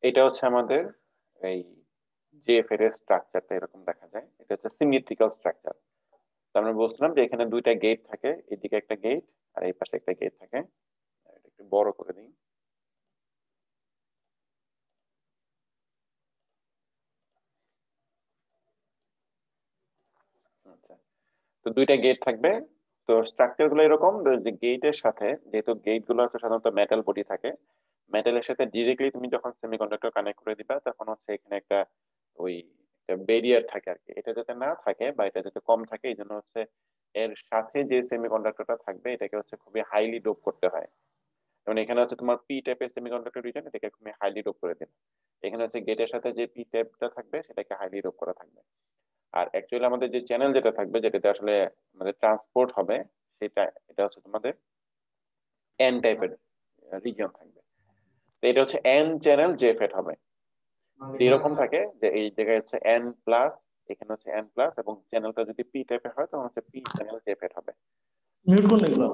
এটা হচ্ছে আমাদের এই জেএফএর এর স্ট্রাকচারটা এরকম দেখা যায়। এটা হচ্ছে সিমেট্রিক্যাল স্ট্রাকচার। তো আমরা বলছিলাম যে এখানে দুইটা গেট থাকে, এদিকে একটা গেট আর এই পাশে একটা গেট থাকে। এটা একটু বড় করে দিই। আচ্ছা, তো দুইটা গেট থাকবে। তো স্ট্রাকচার গুলো এরকম যে গেটের সাথে, যেহেতু গেট গুলো হচ্ছে সাধারণত মেটাল বডি থাকে, মেটালের সাথে ডিরেক্টলি তুমি যখন সেমিকন্ডাক্টর কানেক্ট করে দিবা তখন হচ্ছে এখানে একটা ওই ব্যারিয়ার থাকে আর কি। এটা যাতে না থাকে বা এটা যাতে কম থাকে, এই জন্য হচ্ছে এর সাথে যে সেমিকন্ডাক্টরটা থাকবে এটাকে হচ্ছে খুবই হাইলি ডোপ করতে হয়। যেমন এখানে হচ্ছে তোমার পি টাইপের সেমিকন্ডাক্টর রিজন, এটাকে তুমি হাইলি ডোপ করে দিবে। এখানে হচ্ছে গেটের সাথে যে পি টাইপটা থাকবে সেটাকে হাইলি ডোপ করা থাকবে। আর অ্যাকচুয়ালি আমাদের যে চ্যানেল যেটা থাকবে, যেটাতে আসলে আমাদের ট্রান্সপোর্ট হবে, সেটা এটা হচ্ছে তোমাদের এন টাইপের রিজিয়ন থাকবে। তো এটা হচ্ছে এন চ্যানেল জেফেট হবে। এরকম থাকে যে এই জায়গায় হচ্ছে এন প্লাস, এখানে হচ্ছে এন প্লাস, এবং চ্যানেলটা যদি পি টাইপের হয় তখন হচ্ছে পি চ্যানেল জেফেট হবে। মিউট করুন এগুলো।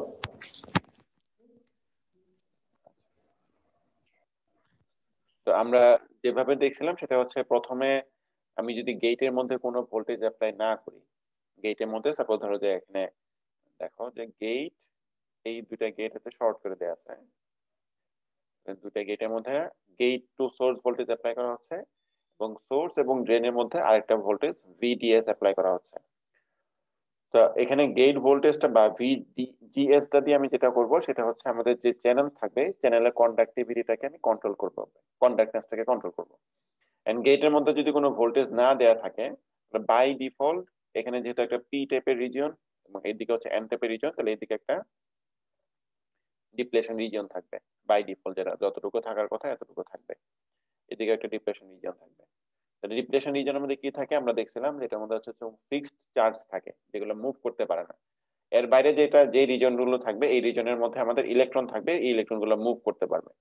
তো আমরা যেভাবে দেখছিলাম সেটা হচ্ছে প্রথমে আমি যদি গেটের মধ্যে কোনো ভোল্টেজ অ্যাপ্লাই না করি, গেটের মধ্যে সাপোজ ধরো যে এখানে দেখো যে গেট, এই দুইটা গেট হচ্ছে শর্ট করে দেওয়া আছে, দুইটা গেটের মধ্যে gate to source voltage apply করা হচ্ছে, এবং সোর্স এবং ড্রেনের মধ্যে আরেকটা ভোল্টেজ ভিডিএস অ্যাপ্লাই করা হচ্ছে। তো এখানে গেট ভোল্টেজটা বা ভিজিএসটা দিয়ে আমি যেটা করব সেটা হচ্ছে আমাদের যে চ্যানেল থাকবে, চ্যানেলের কন্ডাক্টিভিটিটাকে আমি কন্ট্রোল করব, কন্ডাক্ট্যান্সটাকে কন্ট্রোল করব। এন্ড গেটের মধ্যে যদি কোনো ভোল্টেজ না দেওয়া থাকে, বাই ডিফল্ট এখানে যেহেতু একটা পি টাইপের রিজিয়ন এবং এদিকে হচ্ছে এন টাইপের রিজিয়ন, তাহলে এদিকে একটা ডিপ্লেশন রিজিয়ন থাকবে। বাই ডিফল্ট যেটা যতটুকু থাকার কথা এতটুকু থাকবে, এদিকে একটা ডিপ্লেশন রিজিয়ন থাকবে। ডিপ্লেশন রিজনের মধ্যে কি থাকে আমরা দেখছিলাম, যেটার মধ্যে হচ্ছে ফিক্সড চার্জ থাকে যেগুলো মুভ করতে পারে না। এর বাইরে যেটা যে রিজন গুলো থাকবে এই রিজনের মধ্যে আমাদের ইলেকট্রন থাকবে, এই ইলেকট্রন গুলো মুভ করতে পারবে।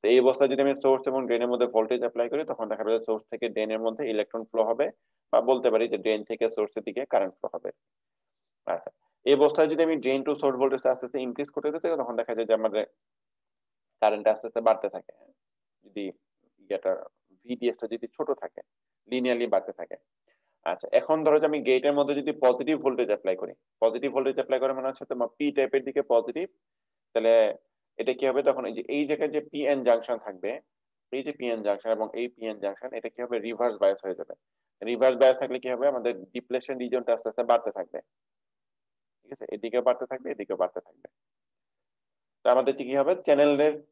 তো এই অবস্থায় যদি আমি সোর্স এবং ড্রেনের মধ্যে ভোল্টেজ অ্যাপ্লাই করি তখন দেখা যাবে সোর্স থেকে ড্রেনের মধ্যে ইলেকট্রন ফ্লো হবে, বা বলতে পারি যে ড্রেন থেকে সোর্সের দিকে কারেন্ট ফ্লো হবে। আচ্ছা, এই অবস্থায় যদি আমি ড্রেন টু সোর্স ভোল্টেজ আস্তে আস্তে ইনক্রিজ করতে দিতে তখন দেখা যায় যে আমাদের কারেন্ট আস্তে আস্তে বাড়তে থাকে। যদি ইয়েটা ভিডিএসটা যদি ছোট থাকে, লিনিয়ারলি বাড়তে থাকে। আচ্ছা, এখন ধরো যে আমি গেটের মধ্যে যদি পজিটিভ ভোল্টেজ অ্যাপ্লাই করি, পজিটিভ ভোল্টেজ অ্যাপ্লাই করে মানে হচ্ছে তোমার পি টাইপের দিকে পজিটিভ, তাহলে এটা কি হবে তখন এই যে এই জায়গায় যে পিএন জাংশন থাকবে, এই যে পিএন জাংশন এবং এই পিএন জাংশন, এটা কি হবে রিভার্স বায়াস হয়ে যাবে। রিভার্স বায়াস থাকলে কি হবে আমাদের ডিপ্লেশন রিজনটা আস্তে আস্তে বাড়তে থাকবে। ঠিক আছে, এদিকে বাড়তে থাকবে, এদিকে বাড়তে থাকবে। তো আমাদের কি হবে,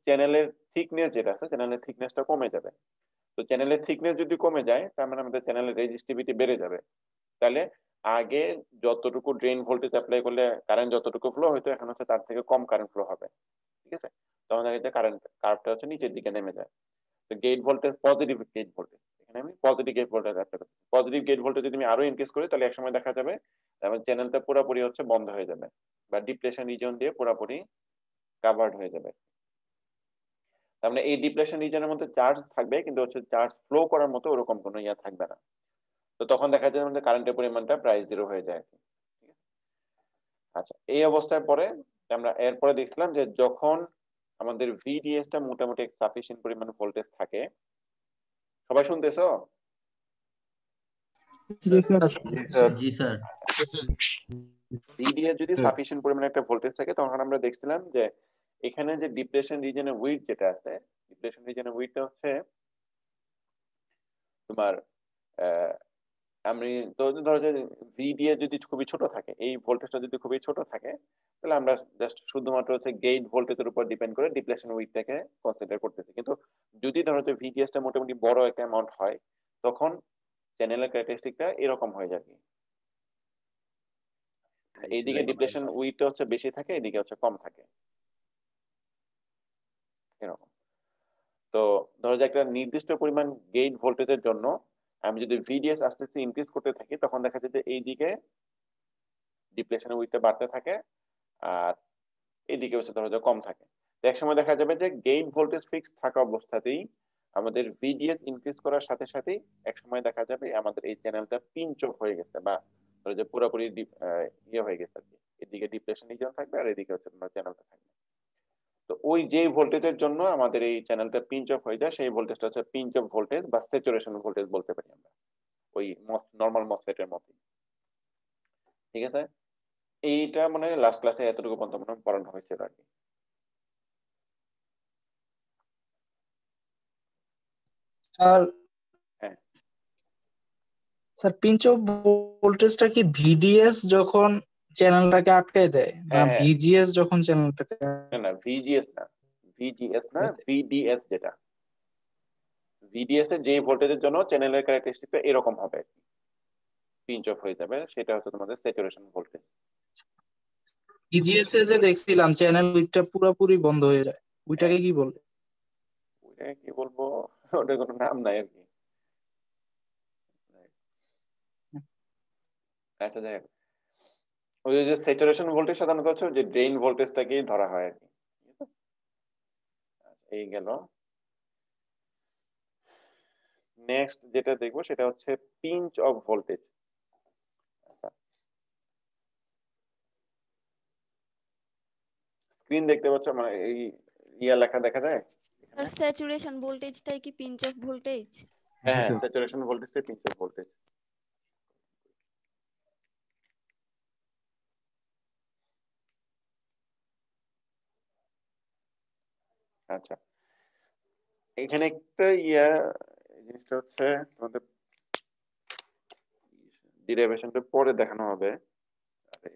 চ্যানেলের থিকনেস যেটা আছে, চ্যানেলের থিকনেসটা কমে যাবে। তো চ্যানেলের থিকনেস যদি কমে যায় তার মানে আমাদের চ্যানেলের রেজিস্টিভিটি বেড়ে যাবে। তাহলে আগে যতটুকু ড্রেন ভোল্টেজ অ্যাপ্লাই করলে কারেন্ট যতটুকু ফ্লো হতো, এখন হচ্ছে তার থেকে কম কারেন্ট ফ্লো হবে। ঠিক আছে, তখন দেখা যায় কারেন্ট কার্ভটা হচ্ছে নিচের দিকে নেমে যায়। তো gate voltage, positive gate voltage, এখানে আমি পজিটিভ গেট ভোল্টেজ অ্যাপ্লাই করছি। পজিটিভ গেট ভোল্টেজ যদি আমি আরো ইনক্রিজ করি তাহলে একসময় দেখা যাবে আমার চ্যানেলটা পুরোপুরি হচ্ছে বন্ধ হয়ে যাবে, বা ডিপ্লেশন রিজন দিয়ে পুরোপুরি কাভার্ড হয়ে যাবে। তার মানে এই ডিপ্লেশন রিজনের মধ্যে চার্জ থাকবে কিন্তু হচ্ছে চার্জ ফ্লো করার মতো ওরকম কোনো ইয়া থাকবে না। তো তখন দেখা যায় আমাদের কারেন্টের পরিমাণটা প্রায় জিরো হয়ে যায়। আচ্ছা, এই অবস্থায় পরে আমরা এরপরে দেখলাম যে যখন আমাদের ভিডিএস টা মোটামুটি সাফিসিয়েন্ট পরিমাণ ভোল্টেজ থাকে, সবাই শুনতেছো? জি স্যার। জি স্যার। জি স্যার। ভিডিএস যদি সাফিসিয়েন্ট পরিমাণে একটা ভোল্টেজ থাকে তখন আমরা দেখছিলাম যে এখানে যে ডিপ্লেশন রিজনের উইডথ যেটা আছে, ডিপ্লেশন রিজনের উইডথটা হচ্ছে তোমার আমি তো ধরো যে ভিডিএ যদি খুবই ছোট থাকে, এই ভোল্টেজটা যদি খুবই ছোট থাকে, তাহলে আমরা জাস্ট শুধুমাত্র হচ্ছে গেট ভোল্টেজের উপর ডিপেন্ড করে ডিপ্লেশন উইডথটাকে কনসিডার করতেছি। কিন্তু যদি ধরো যে ভিডিএসটা মোটামুটি বড় একটা অ্যামাউন্ট হয় তখন চ্যানেলের ক্যারেক্টারিস্টিকটা এরকম হয়ে যাবে, এইদিকে ডিপ্লেশন উইডথ হচ্ছে বেশি থাকে, এদিকে হচ্ছে কম থাকে, এরকম। তো ধরো যে একটা নির্দিষ্ট পরিমাণ গেট ভোল্টেজের জন্য আমি যদি ভিডিএস আস্তে আস্তে ইনক্রিজ করতে থাকি তখন দেখা যায় যে এইদিকে ডিপ্লেশন উইডথটা বাড়তে থাকে, আর এদিকে হচ্ছে ধরো যে কম থাকে। তো একসময় দেখা যাবে যে গেট ভোল্টেজ ফিক্স থাকা অবস্থাতেই আমাদের ভিডিএস ইনক্রিজ করার সাথে সাথেই একসময় দেখা যাবে আমাদের এই চ্যানেলটা পিঞ্চ অফ হয়ে গেছে, বা ধরো যে পুরোপুরি ইয়ে হয়ে গেছে আর কি। এদিকে ডিপ্লেশন রিজন থাকবে আর এদিকে হচ্ছে তোমার চ্যানেলটা থাকবে। তো ওই যে ভোল্টেজের জন্য আমাদের এই চ্যানেলটা পিঞ্চ অফ হয়ে যায়, সেই ভোল্টেজটা হচ্ছে পিঞ্চ অফ ভোল্টেজ বা স্যাচুরেশন ভোল্টেজ বলতে পারি আমরা, ওই নর্মাল মসফেটের মতো। ঠিক আছে, এইটা মানে লাস্ট ক্লাসে এতটুকু পর্যন্ত মনে হয় পড়ানো হয়েছিল আর কি। আর হ্যাঁ স্যার পিঞ্চ অফ ভোল্টেজটা কি ভিডিএস যখন চ্যানেলটাকে আটকায় দেয়, না হ্যাঁ হ্যাঁ, ভিজিএস যখন চ্যানেলটাকে না না ভিজিএস না, ভিজিএস না, আটকায় দেয়? ভিডিএস যেটা, ভিডিএস এর যে ভোল্টেজের জন্য চ্যানেলের ক্যারেক্টারিস্টিকটা এরকম হবে, পিঞ্চ অফ হয়ে যাবে, সেটা হচ্ছে তোমাদের স্যাচুরেশন ভোল্টেজ। ভিজিএস এ যে দেখছিলাম চ্যানেল উইকটা পুরোপুরি বন্ধ হয়ে যায়, হ্যাঁ, ওইটাকে কি বলে? ওইটা কি বলবো, ওটার কোনো নাম নাই আর কি। আচ্ছা যাই হোক, ওই যে স্যাচুরেশন ভোল্টেজ সাধারণত হচ্ছে যে ড্রেন ভোল্টেজটাকেই ধরা হয় আর কি। ঠিক আছে? আচ্ছা, এই গেল। নেক্সট যেটা দেখবো সেটা হচ্ছে পিঞ্চ অফ ভোল্টেজ। আচ্ছা, স্ক্রিন দেখতে পাচ্ছ, মানে এই ইয়া লেখা দেখা যায় আর এখানে। স্যাচুরেশন ভোল্টেজটাই কি পিঞ্চ অফ ভোল্টেজ? হ্যাঁ, স্যাচুরেশন ভোল্টেজটা পিঞ্চ অফ ভোল্টেজ। আচ্ছা, এখানে একটা ইয়া, এই জিনিসটা হচ্ছে তোমাদের ডিরাইভেশনটা পরে দেখানো হবে। আরে,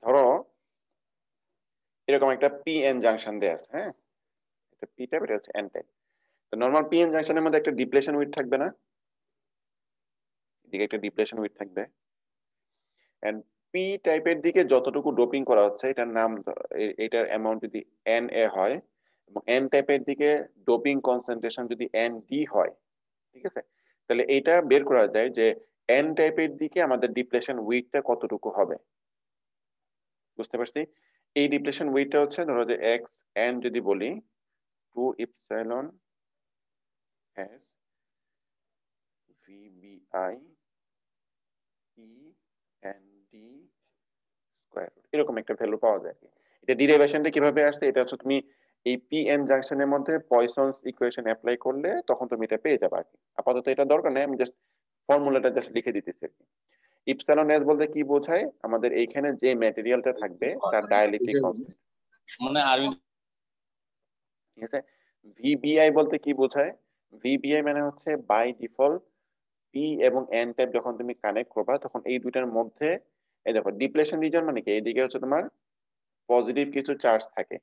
ধরো এরকম একটা পি এন জাংশন দেয়া আছে, হ্যাঁ, এটা পি টাইপ, এটা হচ্ছে এন টাইপ। তো নরমাল পি এন জাংশনের মধ্যে একটা ডিপ্লেশন উইড থাকবে না, এদিকে একটা ডিপ্লেশন উইড থাকবে, এন্ড পি টাইপের দিকে যতটুকু ডোপিং করা হচ্ছে এটার নাম, এটার অ্যামাউন্ট যদি এন এ হয়, এবং এন টাইপের দিকে ডোপিং কনসেন্ট্রেশন যদি এন ডি হয়, ঠিক আছে, তাহলে এটা বের করা যায় যে এন টাইপের দিকে আমাদের ডিপ্লেশন উইডটা কতটুকু হবে। বুঝতে পারছি? এই ডিপ্লেশন উইডটা হচ্ছে ধরো যে এক্স এন যদি বলি, 2 epsilon s VBI e N D square, এরকম একটা ভ্যালু পাওয়া যায়। এটা ডিরাইভেশনটা কিভাবে আসছে, এটা হচ্ছে তুমি এই পি এন জাংশনের মধ্যে পয়সনস ইকুয়েশন অ্যাপ্লাই করলে তখন তুমি এটা পেয়ে যাবে আর কি। আপাতত এটা দরকার নেই, আমি জাস্ট ফর্মুলাটা জাস্ট লিখে দিতেছি আর কি। ইপসিলন এস বলতে কি বোঝায়, আমাদের এইখানে যে ম্যাটেরিয়ালটা থাকবে তার ডাইইলেকট্রিক কনস্ট্যান্ট, মানে আরবি। ঠিক আছে। ভিবিআই বলতে কি বোঝায়, ভিবিআই মানে হচ্ছে বাই ডিফল্ট পি এবং এন টাইপ যখন তুমি কানেক্ট করবা তখন এই দুইটার মধ্যে, এই দেখো ডিপ্লেশন রিজন মানে কি, এইদিকে হচ্ছে তোমার পজিটিভ কিছু চার্জ থাকে,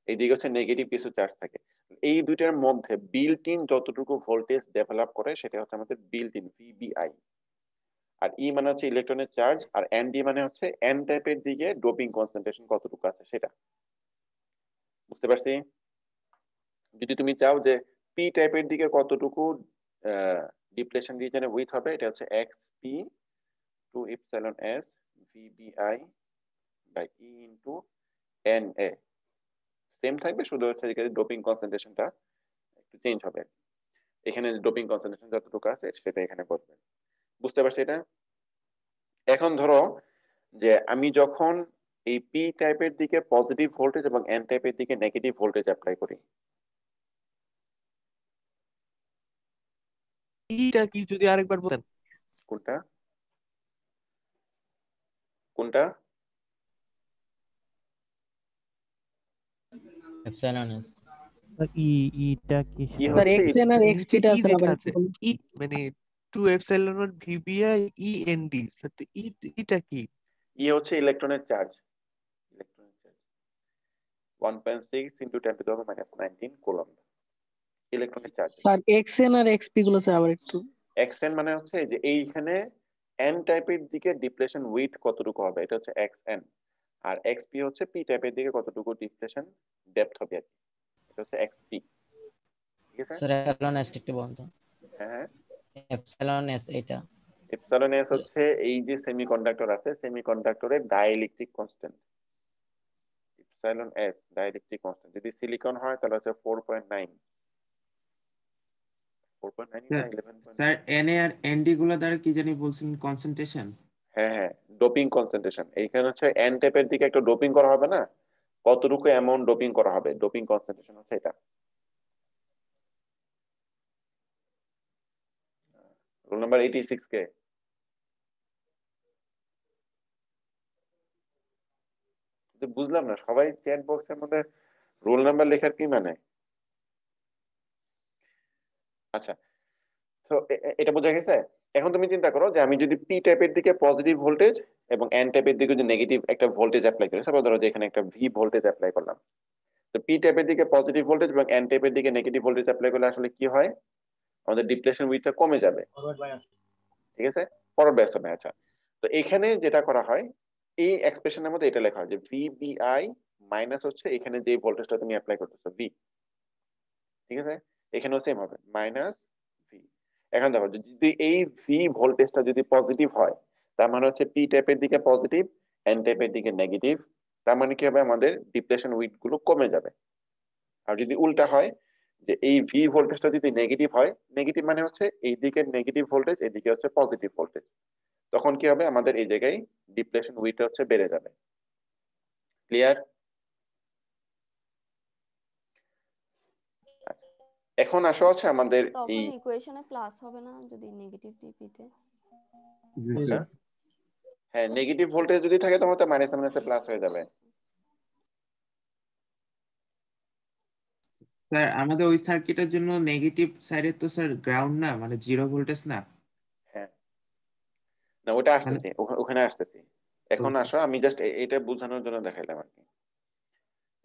এইদিকে হচ্ছে নেগেটিভ কিছু চার্জ থাকে, এই দুইটার মধ্যে বিল্ট ইন যতটুকু ভোল্টেজ ডেভেলপ করে সেটা হচ্ছে আমাদের বিল্ট ইন ভিবিআই। আর ই মানে হচ্ছে ইলেকট্রনের চার্জ, আর এন ডি মানে হচ্ছে এন টাইপের দিকে ডোপিং কনসেন্ট্রেশন কতটুকু আছে সেটা। বুঝতে পারছি? যদি তুমি চাও যে পি টাইপের দিকে কতটুকু ডিপ্লেশন রিজনে উইথ হবে, এটা হচ্ছে x p two epsilon s VBI by e into n A, same থাকবে, শুধু হচ্ছে এখানে ডোপিং কনসেন্ট্রেশনটা একটু চেঞ্জ হবে। এখানে ডোপিং কনসেন্ট্রেশন যতটুকু আছে সেটা এখানে বসবে। বুঝতে পারছি এটা? এখন ধরো যে আমি যখন এই পি টাইপের দিকে পজিটিভ ভোল্টেজ এবং এন টাইপের দিকে নেগেটিভ ভোল্টেজ অ্যাপ্লাই করি, ইটা কি যদি আরেকবার বলেন? কোনটা কোনটা? Epsilon S. ই ইটা কি ই সেটা? স্যার হচ্ছে এক্স এন আর এক্স নিচে পিটা ই আছে যেটা আবার একটু আছে, বলুন। ই মানে 2 epsilon 1 VBI e N D, e এটা কি? ই হচ্ছে ইলেকট্রনের চার্জ, ইলেকট্রনের charge 1.6 into 10 to the power -19 coulomb, ইলেকট্রনের charge. Sir x N r x p গুলো স্যার আবার একটু। এক্সটেন মানে হচ্ছে এই যে এইখানে এন টাইপের দিকে ডিপ্লেশন উইথ কতটুকু হবে, এটা হচ্ছে x N, r x P হচ্ছে পি টাইপের দিকে কতটুকু ডিপ্লেশন ডেপথ হবে আর কি, এটা হচ্ছে এক্স পি। ঠিক আছে? স্যার এপসাইলন এস একটু বলুন তো। হ্যাঁ, এপসাইলন এস এটা এপসাইলন এস হচ্ছে এই যে সেমিকন্ডাক্টর আছে, সেমিকন্ডাক্টরের dielectric constant. Epsilon s dielectric constant, যদি সিলিকন হয় তাহলে হচ্ছে 4.9, 4.9 না 11. স্যার এন এ আর এনডি গুলো দ্বারা কি জানি বলছেন কনসেন্ট্রেশন? হ্যাঁ হ্যাঁ, ডোপিং কনসেন্ট্রেশন। এইখানে হচ্ছে এন টাইপের দিকে একটা ডোপিং করা হবে না, কতটুকু অ্যামাউন্ট ডোপিং করা হবে, ডোপিং কনসেন্ট্রেশন হচ্ছে এটা। রোল নাম্বার 86 কে? বুঝলাম না, সবাই চ্যাট বক্সের মধ্যে রোল নাম্বার লেখার কি মানে? আচ্ছা, তো এটা বোঝা গেছে। এখন তুমি চিন্তা করো যে আমি যদি পি টাইপের দিকে পজিটিভ ভোল্টেজ এবং এন টাইপের দিকে যদি নেগেটিভ একটা ভোল্টেজ অ্যাপ্লাই করি, সাপোজ ধরো যে এখানে একটা ভি ভোল্টেজ অ্যাপ্লাই করলাম, তো পি টাইপের দিকে পজিটিভ ভোল্টেজ এবং এন টাইপের দিকে নেগেটিভ ভোল্টেজ অ্যাপ্লাই করলে আসলে কি হয়, আমাদের ডিপ্লেশন উইথটা কমে যাবে। ঠিক আছে, ফরওয়ার্ড বায়াস হবে। আচ্ছা, তো এখানে যেটা করা হয়, এই এক্সপ্রেশনের মধ্যে এটা লেখা হয় যে ভিবিআই মাইনাস হচ্ছে এখানে যে ভোল্টেজটা তুমি অ্যাপ্লাই করতেছো ভি। ঠিক আছে, এখানেও সেম হবে মাইনাস ভি। এখন দেখো যদি এই ভি ভোল্টেজটা যদি পজিটিভ হয়, তার মানে হচ্ছে পি টাইপের দিকে পজিটিভ, এন টাইপের দিকে নেগেটিভ, তার মানে কি হবে, আমাদের ডিপ্লেশন উইথ গুলো কমে যাবে। আর যদি উল্টা হয়, যে এই ভি ভোল্টেজটা যদি নেগেটিভ হয়, নেগেটিভ মানে হচ্ছে এই দিকে নেগেটিভ ভোল্টেজ, এদিকে হচ্ছে পজিটিভ ভোল্টেজ, তখন কি হবে, আমাদের এই জায়গায় ডিপ্লেশন উইথ হচ্ছে বেড়ে যাবে। ক্লিয়ার? এখন আসো হচ্ছে আমাদের এই, তখন ইকুয়েশনে প্লাস হবে না যদি নেগেটিভ দিই পিতে? জি স্যার। হ্যাঁ, নেগেটিভ ভোল্টেজ যদি থাকে তখন তো মাইনাস মাইনাসে প্লাস হয়ে যাবে। স্যার আমাদের ওই সার্কিটের জন্য নেগেটিভ সাইডে তো স্যার গ্রাউন্ড না, মানে জিরো ভোল্টেজ না। হ্যাঁ, না ওটা মানে আসতেছি, ওখানে আসতেছি। এখন বলছি। আসো আমি জাস্ট এটা বোঝানোর জন্য দেখাইলাম আর কি।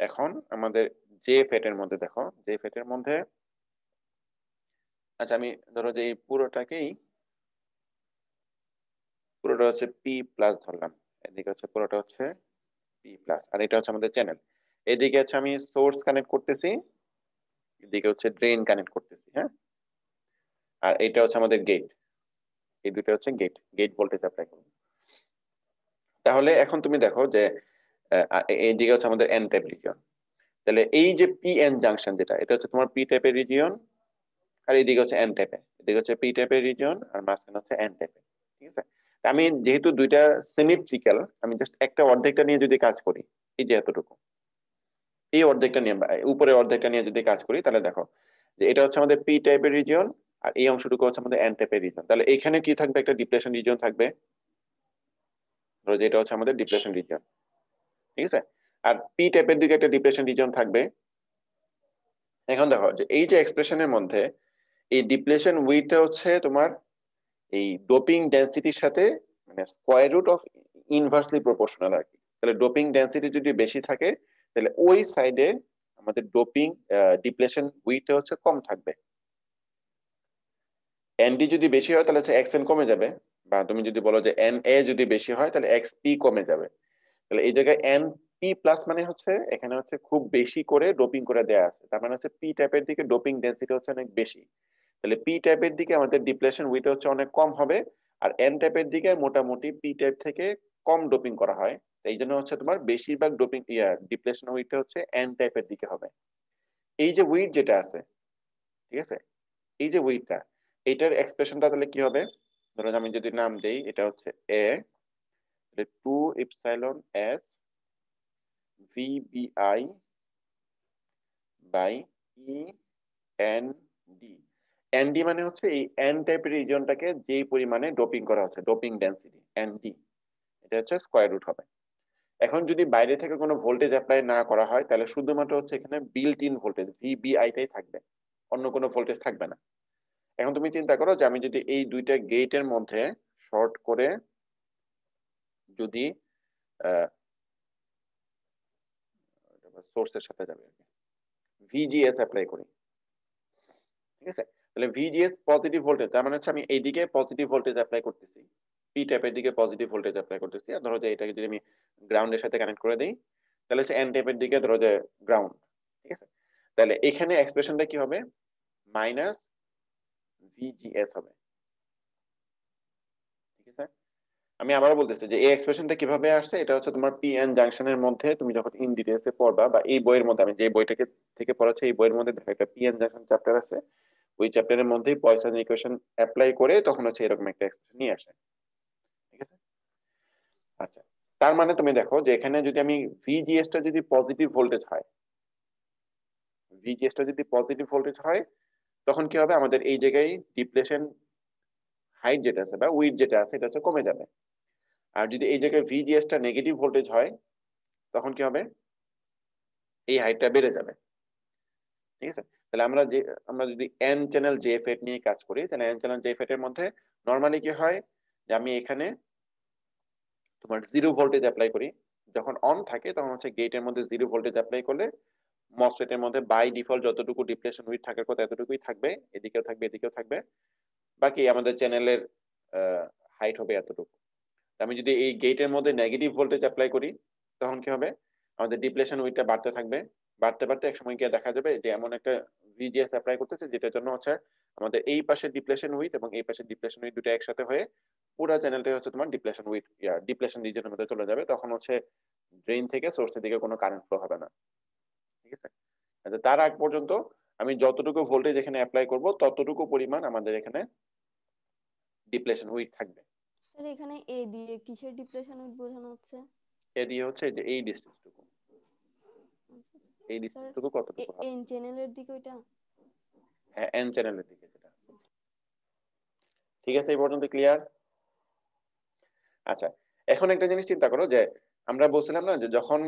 এখন আমাদের যে ফেটের মধ্যে দেখো, যে ফেটের মধ্যে, আচ্ছা আমি ধরো যে এই পুরোটা হচ্ছে পি প্লাস ধরলাম, এদিকে হচ্ছে পুরোটা হচ্ছে পি প্লাস, আর এটা হচ্ছে আমাদের চ্যানেল। এদিকে হচ্ছে আমি সোর্স কানেক্ট করতেছি, এদিকে হচ্ছে ড্রেন কানেক্ট করতেছি। হ্যাঁ, আর এটা হচ্ছে আমাদের গেট, এই দুটো হচ্ছে গেট, গেট ভোল্টেজ অ্যাপ্লাই করব। তাহলে এখন তুমি দেখো যে এইদিকে হচ্ছে আমাদের এন টাইপ রিজিয়ন, তাহলে এই যে পি এন জাংশন যেটা, এটা হচ্ছে তোমার পি টাইপের রিজিয়ন, আর এইদিকে হচ্ছে এন টাইপের, এদিকে হচ্ছে পি টাইপের রিজিয়ন, আর মাঝখানে হচ্ছে এন টাইপের। ঠিক আছে, তা আমি যেহেতু দুইটা সিমেট্রিক্যাল, আমি জাস্ট একটা অর্ধেকটা নিয়ে যদি কাজ করি, এই যে এতটুকু, এই অর্ধেকটা নিয়ে উপরের অর্ধেকটা নিয়ে যদি কাজ করি, তাহলে দেখো যে এটা হচ্ছে আমাদের পি টাইপের রিজিয়ন, আর এই অংশটুকু হচ্ছে আমাদের এন টাইপের রিজিয়ন। তাহলে এখানে কি থাকবে, একটা ডিপ্লেশন রিজিয়ন থাকবে, ধরো যে এটা হচ্ছে আমাদের ডিপ্লেশন রিজিয়ন। ঠিক আছে, আর পি টাইপের দিকে একটা ডিপ্লেশন রিজিয়ন থাকবে। এখন দেখো যে এই যে এক্সপ্রেশনের মধ্যে এই ডিপ্লেশন উইথটা হচ্ছে তোমার এই ডোপিং ডেন্সিটির সাথে মানে square root of inversely proportional আর কি। তাহলে ডোপিং ডেন্সিটি যদি বেশি থাকে, তাহলে ওই সাইডে আমাদের ডোপিং ডিপ্লেশন উইথটা হচ্ছে কম থাকবে। এনডি যদি বেশি হয় তাহলে হচ্ছে এক্সএন কমে যাবে, বা তুমি যদি বলো যে এন এ যদি বেশি হয় তাহলে এক্স পি কমে যাবে। তাহলে এই জায়গায় এন পি প্লাস মানে হচ্ছে এখানে হচ্ছে খুব বেশি করে ডোপিং করে দেয়া আছে, তার মানে হচ্ছে পি টাইপের দিকে ডোপিং ডেন্সিটি হচ্ছে অনেক বেশি, তাহলে পি টাইপের দিকে আমাদের ডিপ্লেশন উইথ হচ্ছে অনেক কম হবে। আর এন টাইপের দিকে মোটামুটি পি টাইপ থেকে কম ডোপিং করা হয়, এই জন্য হচ্ছে তোমার বেশিরভাগ ডোপিং ডিপ্লেশন উইথ হচ্ছে এন টাইপের দিকে হবে। এই যে উইথ যেটা আছে, ঠিক আছে, এই যে উইথটা, এইটার এক্সপ্রেশনটা তাহলে কি হবে, ধরো আমি যদি নাম দেই, এটা হচ্ছে A 2 epsilon s VBI by e N d. ND মানে হচ্ছে এই এন টাইপের রিজিয়নটাকে যেই পরিমাণে ডোপিং করা হচ্ছে, ডোপিং ডেন্সিটি এনডি, এটা হচ্ছে স্কয়ার রুট হবে। এখন যদি বাইরে থেকে কোনো ভোল্টেজ অ্যাপ্লাই না করা হয়, তাহলে শুধুমাত্র হচ্ছে এখানে বিল্ট ইন ভোল্টেজ ভিবিআইটাই থাকবে, অন্য কোনো ভোল্টেজ থাকবে না। এখন তুমি চিন্তা করো যে আমি যদি এই দুইটা গেটের মধ্যে শর্ট করে যদি সোর্সের সাথে যাবে ভিজিএস অ্যাপ্লাই করি, ঠিক আছে, তাহলে ভিজিএস পজিটিভ ভোল্টেজ, তার মানে হচ্ছে আমি এইদিকে পজিটিভ ভোল্টেজ অ্যাপ্লাই করতেছি, পি ট্যাপের দিকে পজিটিভ ভোল্টেজ অ্যাপ্লাই করতেছি, আর ধরো যে এটাকে যদি আমি গ্রাউন্ডের সাথে কানেক্ট করে দিই তাহলে হচ্ছে এন ট্যাপের দিকে ধরো যে গ্রাউন্ড। ঠিক আছে, তাহলে এখানে এক্সপ্রেশনটা কি হবে, মাইনাস ভিজিএস হবে। ঠিক আছে, আমি আবারও বলতেছি যে এই এক্সপ্রেশনটা কিভাবে আসছে, এটা হচ্ছে তোমার পি এন জাংশনের মধ্যে তুমি যখন ইন ডিটেইলসে পড়বা, বা এই বইয়ের মধ্যে আমি যে বইটাকে থেকে পড়াচ্ছি এই বইয়ের মধ্যে দেখো একটা পি এন জাংশন চ্যাপ্টার আছে, ওই চ্যাপ্টারের মধ্যেই পয়সন ইকুয়েশন অ্যাপ্লাই করে তখন হচ্ছে এরকম একটা এক্সপ্রেশন নিয়ে আসে। ঠিক আছে, আচ্ছা তার মানে তুমি দেখো যে এখানে যদি আমি ভিজিএস টা যদি পজিটিভ ভোল্টেজ হয়, ভিজিএস টা যদি পজিটিভ ভোল্টেজ হয় তখন কি হবে, আমাদের এই জায়গায় ডিপ্লেশন হাইট যেটা আছে বা উইথ যেটা আছে এটা হচ্ছে কমে যাবে। আর যদি এই জায়গায় ভিজিএস টা নেগেটিভ ভোল্টেজ হয় তখন কি হবে, এই হাইটটা বেড়ে যাবে। ঠিক আছে, তাহলে আমরা যদি এন চ্যানেল জেফেট নিয়ে কাজ করি, তাহলে এন চ্যানেল জেফেট এর মধ্যে নরমালি কি হয় যে আমি এখানে তোমার জিরো ভোল্টেজ অ্যাপ্লাই করি, যখন অন থাকে তখন হচ্ছে গেটের মধ্যে জিরো ভোল্টেজ অ্যাপ্লাই করলে মসফেটের মধ্যে বাই ডিফল্ট যতটুকু ডিপ্লেশন উইথ থাকার কথা এতটুকুই থাকবে, এদিকেও থাকবে এদিকেও থাকবে, বাকি আমাদের চ্যানেলের হাইট হবে এতটুকু। আমি যদি এই গেটের মধ্যে নেগেটিভ ভোল্টেজ অ্যাপ্লাই করি তখন কি হবে, আমাদের ডিপ্লেশন উইথটা বাড়তে থাকবে, বাড়তে বাড়তে একসময় গিয়ে দেখা যাবে যে এমন একটা ভিজিএস অ্যাপ্লাই করতেছে যেটার জন্য হচ্ছে আমাদের এই পাশে ডিপ্লেশন উইথ এবং এই পাশে ডিপ্লেশন উইথ দুটো একসাথে হয়ে পুরো চ্যানেলটাই হচ্ছে তোমার ডিপ্লেশন উইথ ডিপ্লেশন রিজনের মধ্যে চলে যাবে, তখন হচ্ছে ড্রেন থেকে সোর্সের দিকে কোনো কারেন্ট ফ্লো হবে না। ঠিক আছে, তার আগ পর্যন্ত আমি যতটুকু ভোল্টেজ এখানে অ্যাপ্লাই করব ততটুকু পরিমাণ আমাদের এখানে ডিপ্লেশন উইথ থাকবে। স্যার এখানে এ দিয়ে কিসের ডিপ্রেশন বোঝানো হচ্ছে? এ দিয়ে হচ্ছে যে এই ডিস্টেন্সটুকু, এই স্যার ডিস্টেন্সটুকু কতটুকু হবে, এন চ্যানেলের দিকে ওইটা? হ্যাঁ এন চ্যানেলের দিকে যেটা। ঠিক আছে, এই পর্যন্ত ক্লিয়ার? আচ্ছা, এখন একটা জিনিস চিন্তা করো যে আমরা বলছিলাম না যে যখন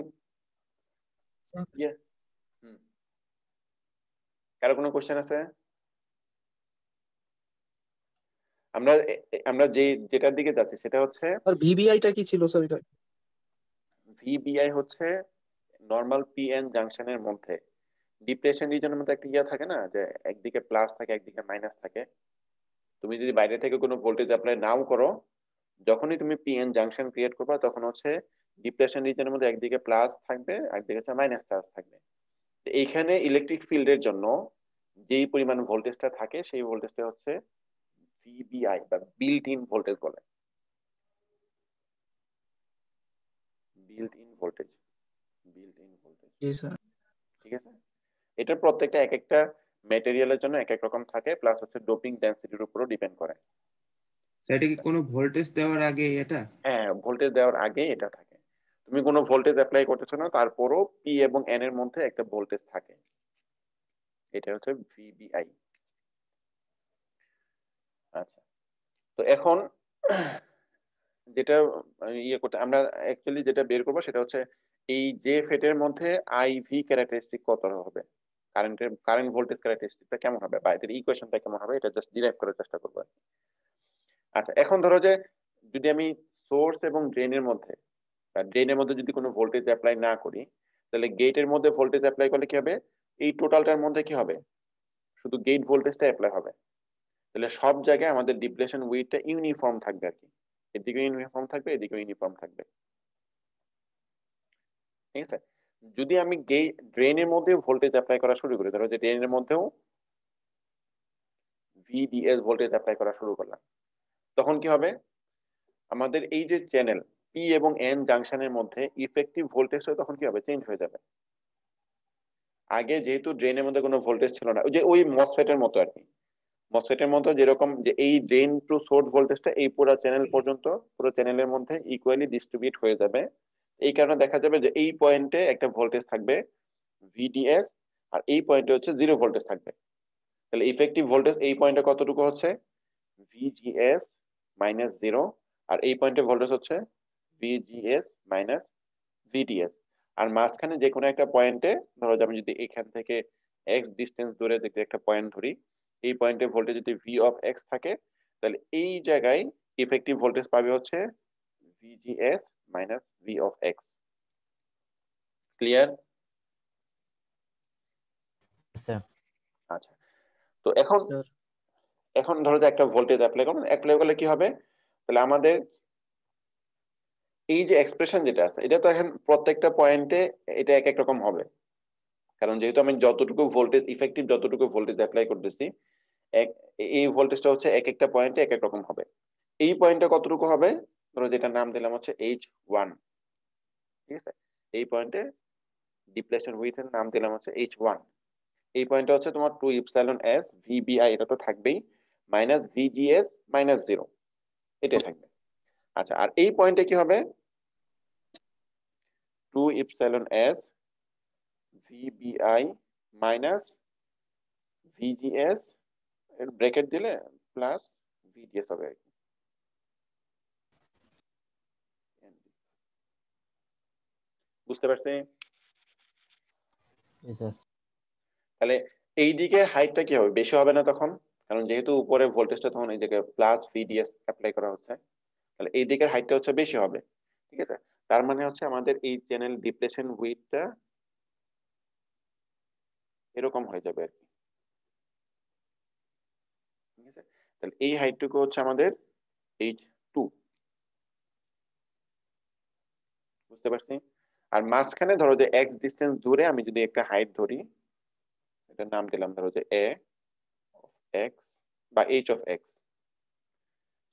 হুম, কারো কোনো কোশ্চেন আছে? আমরা আমরা যেটার দিকে যাচ্ছি সেটা হচ্ছে স্যার ভিবিআইটা কি ছিল স্যার এটা? ভিবিআই হচ্ছে নরমাল পিএন জাংশনের মধ্যে ডিপ্লেশন রিজনের মধ্যে একটা ইয়া থাকে না, যে একদিকে প্লাস থাকে একদিকে মাইনাস থাকে। তুমি যদি বাইরে থেকে কোনো ভোল্টেজ অ্যাপ্লাই নাও করো, যখনই তুমি পিএন জাংশন ক্রিয়েট করবে তখন হচ্ছে ডিপ্লেশন রিজনের মধ্যে একদিকে প্লাস থাকবে একদিকে হচ্ছে মাইনাস চার্জ থাকবে। এইখানে ইলেকট্রিক ফিল্ডের জন্য যেই পরিমাণ ভোল্টেজটা থাকে সেই ভোল্টেজটা হচ্ছে ভিবিআই বা বিল্ট ইন ভোল্টেজ বলে, built in voltage, built in voltage. G sir. ঠিক আছে, এটা প্রত্যেকটা এক একটা ম্যাটেরিয়ালের জন্য এক এক রকম থাকে, প্লাস হচ্ছে ডোপিং ডেনসিটির উপরও ডিপেন্ড করে। এটা কি কোনো ভোল্টেজ দেওয়ার আগে এটা? হ্যাঁ, ভোল্টেজ দেওয়ার আগে এটা থাকে, তুমি কোনো ভোল্টেজ অ্যাপ্লাই করতেছো না তারপরও পি এবং এন এর মধ্যে একটা ভোল্টেজ থাকে, এটা হচ্ছে ভিবিআই। আচ্ছা, তো এখন যেটা ইয়ে করতে আমরা অ্যাকচুয়ালি যেটা বের করবো সেটা হচ্ছে এই যে ফেটের মধ্যে আইভি ক্যারেক্টারিস্টিক কত হবে, কারেন্ট ভোল্টেজ ক্যারেক্টারিস্টিকটা কেমন হবে বা এটার ইকুয়েশনটা কেমন হবে, এটা জাস্ট ডিরাইভ করার চেষ্টা করবো। আচ্ছা, এখন ধরো যে যদি আমি সোর্স এবং ড্রেনের মধ্যে যদি কোনো ভোল্টেজ অ্যাপ্লাই না করি, তাহলে গেটের মধ্যে ভোল্টেজ অ্যাপ্লাই করলে কি হবে, এই টোটালটার মধ্যে কি হবে, শুধু গেট ভোল্টেজটা অ্যাপ্লাই হবে, তাহলে সব জায়গায় আমাদের ডিপ্লেশন উইথটা ইউনিফর্ম থাকবে আর কি, এদিকে ইউনিফর্ম থাকবে এদিকে ইউনিফর্ম থাকবে। ঠিক আছে, যদি আমি ড্রেনের মধ্যে ভোল্টেজ অ্যাপ্লাই করা শুরু করি, ধরো যে ড্রেনের মধ্যেও ভিডিএস ভোল্টেজ অ্যাপ্লাই করা শুরু করলাম, তখন কি হবে, আমাদের এই যে চ্যানেল পি এবং এন জাংশনের মধ্যে ইফেক্টিভ ভোল্টেজটা তখন কি হবে, চেঞ্জ হয়ে যাবে। আগে যেহেতু ড্রেনের মধ্যে কোনো ভোল্টেজ ছিল না, ওই মসফেটের মতো আর কি, মসফেটের মতো যেরকম যে এই ড্রেন টু সোর্স ভোল্টেজটা এই পুরো চ্যানেল পর্যন্ত পুরো চ্যানেলের মধ্যে ইকুয়ালি ডিস্ট্রিবিউট হয়ে যাবে। এই কারণে দেখা যাবে যে এই পয়েন্টে একটা ভোল্টেজ থাকবে ভিডিএস, আর এই পয়েন্টে হচ্ছে জিরো ভোল্টেজ থাকবে। তাহলে ইফেক্টিভ ভোল্টেজ এই পয়েন্টে কতটুকু হচ্ছে, ভিজিএস মাইনাস জিরো, আর এই পয়েন্টে ভোল্টেজ হচ্ছে ভিজিএস মাইনাস ভিডিএস। আর মাঝখানে যে কোনো একটা পয়েন্টে, ধরো আমি যদি এখান থেকে এক্স ডিস্টেন্স দূরে দেখতে একটা পয়েন্ট ধরি, এই পয়েন্টে ভোল্টেজ যদি ভি অফ এক্স থাকে, তাহলে এই জায়গায় ইফেক্টিভ ভোল্টেজ পাবে হচ্ছে VGS minus V of x. Clear? Sir আচ্ছা, তো এখন ধরো যে একটা ভোল্টেজ অ্যাপ্লাই করবেন, অ্যাপ্লাই করলে কি হবে, তাহলে আমাদের এই যে এক্সপ্রেশন যেটা আছে এটা তো এখন প্রত্যেকটা পয়েন্টে এটা এক এক রকম হবে, কারণ যেহেতু আমি যতটুকু ভোল্টেজ ইফেক্টিভ যতটুকু ভোল্টেজ অ্যাপ্লাই করতেছি এই ভোল্টেজটা হচ্ছে এক একটা পয়েন্টে এক এক রকম হবে। এই পয়েন্টে কতটুকু হবে, ধরো যেটা নাম দিলাম হচ্ছে H1, ঠিক আছে, এই পয়েন্টে ডিপ্লেশন উইথ এর নাম দিলাম হচ্ছে H1। এই পয়েন্টটা হচ্ছে তোমার 2 ইপসিলন s VBI, এটা তো থাকবেই, মাইনাস VGS মাইনাস 0, এটাই থাকবে। আচ্ছা, আর এই পয়েন্টে কি হবে, 2 epsilon s VBI minus VGS এর ব্র্যাকেট দিলে প্লাস VDS হবে আর কি। বুঝতে পারছি? জি স্যার। তাহলে এই দিকে হাইটটা কি হবে, বেশি হবে না তখন, কারণ যেহেতু উপরে ভোল্টেজটা তখন এই দিকে প্লাস VDS অ্যাপ্লাই করা হচ্ছে, তাহলে এই দিকের হাইটটা হচ্ছে বেশি হবে, ঠিক আছে। তার মানে হচ্ছে আমাদের এই চ্যানেল ডিপ্লেশন উইথটা এরকম হয়ে যাবে আর কি, ঠিক আছে। তাহলে এই হাইটটুকু হচ্ছে আমাদের H2, বুঝতে পারছি। আর মাঝখানে ধরো যে x ডিস্টেন্স দূরে আমি যদি একটা হাইট ধরি, এটার নাম দিলাম ধরো যে a of x বা h of x,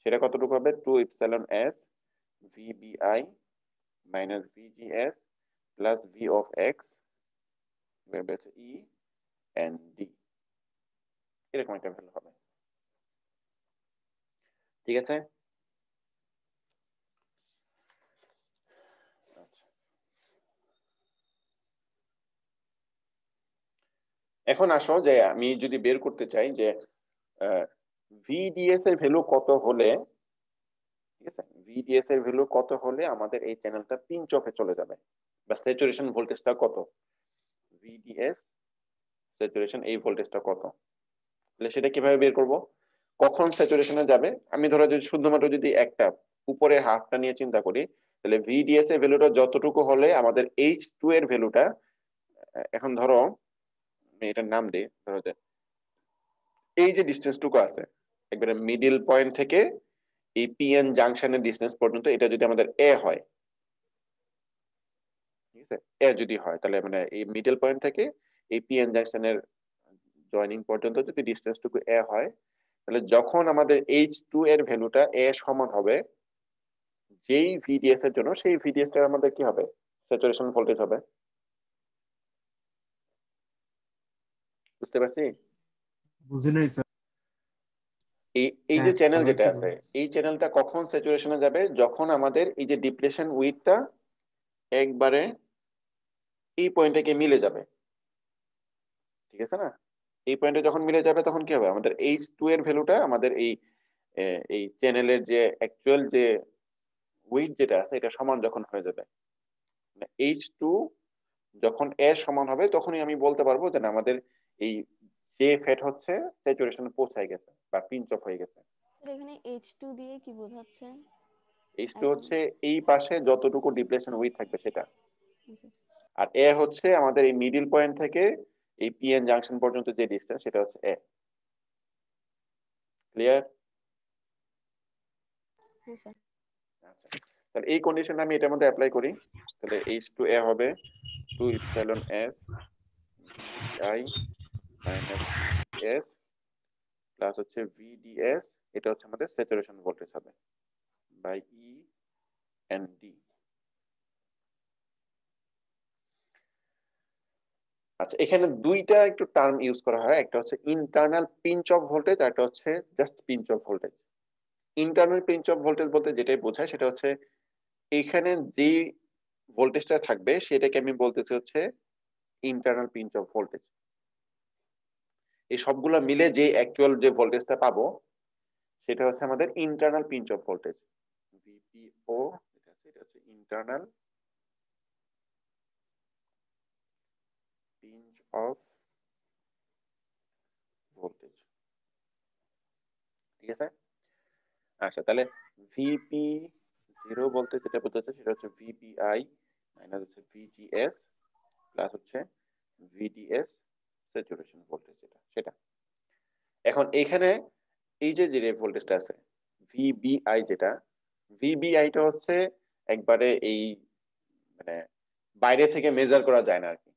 সেটা কতটুকু হবে, 2 epsilon s VBI minus VGS plus V of x E and D, এরকম একটা ভ্যালু হবে, ঠিক আছে। আচ্ছা, এখন আসো যে আমি যদি বের করতে চাই যে VDS এর ভ্যালু কত হলে, ঠিক আছে, VDS এর ভ্যালু কত হলে আমাদের এই চ্যানেলটা পিঞ্চ অফে চলে যাবে, বা স্যাচুরেশন ভোল্টেজটা কত, VDS স্যাচুরেশন এই ভোল্টেজটা কত, তাহলে সেটা কিভাবে বের করব, কখন স্যাচুরেশনে যাবে। আমি ধরো যদি শুধুমাত্র যদি একটা উপরের হাফটা নিয়ে চিন্তা করি, তাহলে VDS এর ভ্যালুটা যতটুকু হলে আমাদের H2 এর ভ্যালুটা, এখন ধরো আমি এটার নাম দিই, ধরো যে এই যে ডিসটেন্সটুকু আছে একবারে মিডল পয়েন্ট থেকে এই PN জাংশনের ডিসটেন্স পর্যন্ত, এটা যদি আমাদের A হয়, ঠিক আছে, A যদি হয়, তাহলে মানে এই মিডল পয়েন্ট থেকে এই PN জাংশনের জয়েনিং পর্যন্ত যদি ডিসটেন্সটুকু A হয়, তাহলে যখন আমাদের H2 এর ভ্যালুটা A সমান হবে যেই VDS এর জন্য, সেই VDS টা আমাদের কি হবে, স্যাচুরেশন ভোল্টেজ হবে। বুঝতে পারছি? বুঝি নাই স্যার। এই এই যে হ্যাঁ, চ্যানেল আবার যেটা কি আছে, বলবো? এই চ্যানেলটা কখন স্যাচুরেশনে যাবে, যখন আমাদের এই যে ডিপ্লেশন উইথটা একবারে এই পয়েন্টে গিয়ে মিলে যাবে, ঠিক আছে না। এই পয়েন্টে যখন মিলে যাবে তখন কি হবে, আমাদের H2 এর ভ্যালুটা আমাদের এই চ্যানেলের যে অ্যাকচুয়াল যে উইথ যেটা আছে এটা সমান যখন হয়ে যাবে, H2 যখন A সমান হবে, তখনই আমি বলতে পারবো যে না, আমাদের এই যে ফেট হচ্ছে স্যাচুরেশনে পৌঁছায় গেছে বা পিঞ্চ অফ হয়ে গেছে। স্যার এখানে H2 দিয়ে কি বোঝাচ্ছে H2 এখন? হচ্ছে এই পাশে যতটুকু ডিপ্লেশন উইথ থাকবে সেটা, আচ্ছা, আর A হচ্ছে আমাদের এই মিডল পয়েন্ট থেকে এই PN জাংশন পর্যন্ত যে ডিসটেন্স সেটা হচ্ছে A। ক্লিয়ার? হ্যাঁ স্যার। আচ্ছা, তাহলে এই কন্ডিশন আমি এটার মধ্যে অ্যাপ্লাই করি, তাহলে H2A হবে 2 epsilon s VBI minus VGS plus হচ্ছে VDS, এটা হচ্ছে আমাদের স্যাচুরেশন ভোল্টেজ হবে, বাই E and D। আচ্ছা, এখানে দুইটা একটু টার্ম ইউজ করা হয়, একটা হচ্ছে ইন্টারনাল পিঞ্চ অফ ভোল্টেজ আর একটা হচ্ছে just pinch off voltage. Internal pinch off voltage বলতে যেটাই বোঝায় সেটা হচ্ছে এখানে যে ভোল্টেজটা থাকবে সেটাকে আমি বলতেছি হচ্ছে ইন্টারনাল পিঞ্চ অফ ভোল্টেজ। এই সবগুলো মিলে যে অ্যাকচুয়াল যে ভোল্টেজটা পাবো সেটা হচ্ছে আমাদের internal pinch off voltage, VPO, এটা হচ্ছে ইন্টারনাল পিঞ্চ অফ ভোল্টেজ, ঠিক আছে। আচ্ছা, তাহলে VP0 বলতে যেটা বোঝাচ্ছে সেটা হচ্ছে VBI মাইনাস হচ্ছে VGS প্লাস হচ্ছে VDS স্যাচুরেশন ভোল্টেজ যেটা সেটা। এখন এখানে এই যে যে ভোল্টেজটা আছে ভিবিআই যেটা, ভিবিআইটা হচ্ছে একবারে এই মানে বাইরে থেকে মেজার করা যায় না আর কি,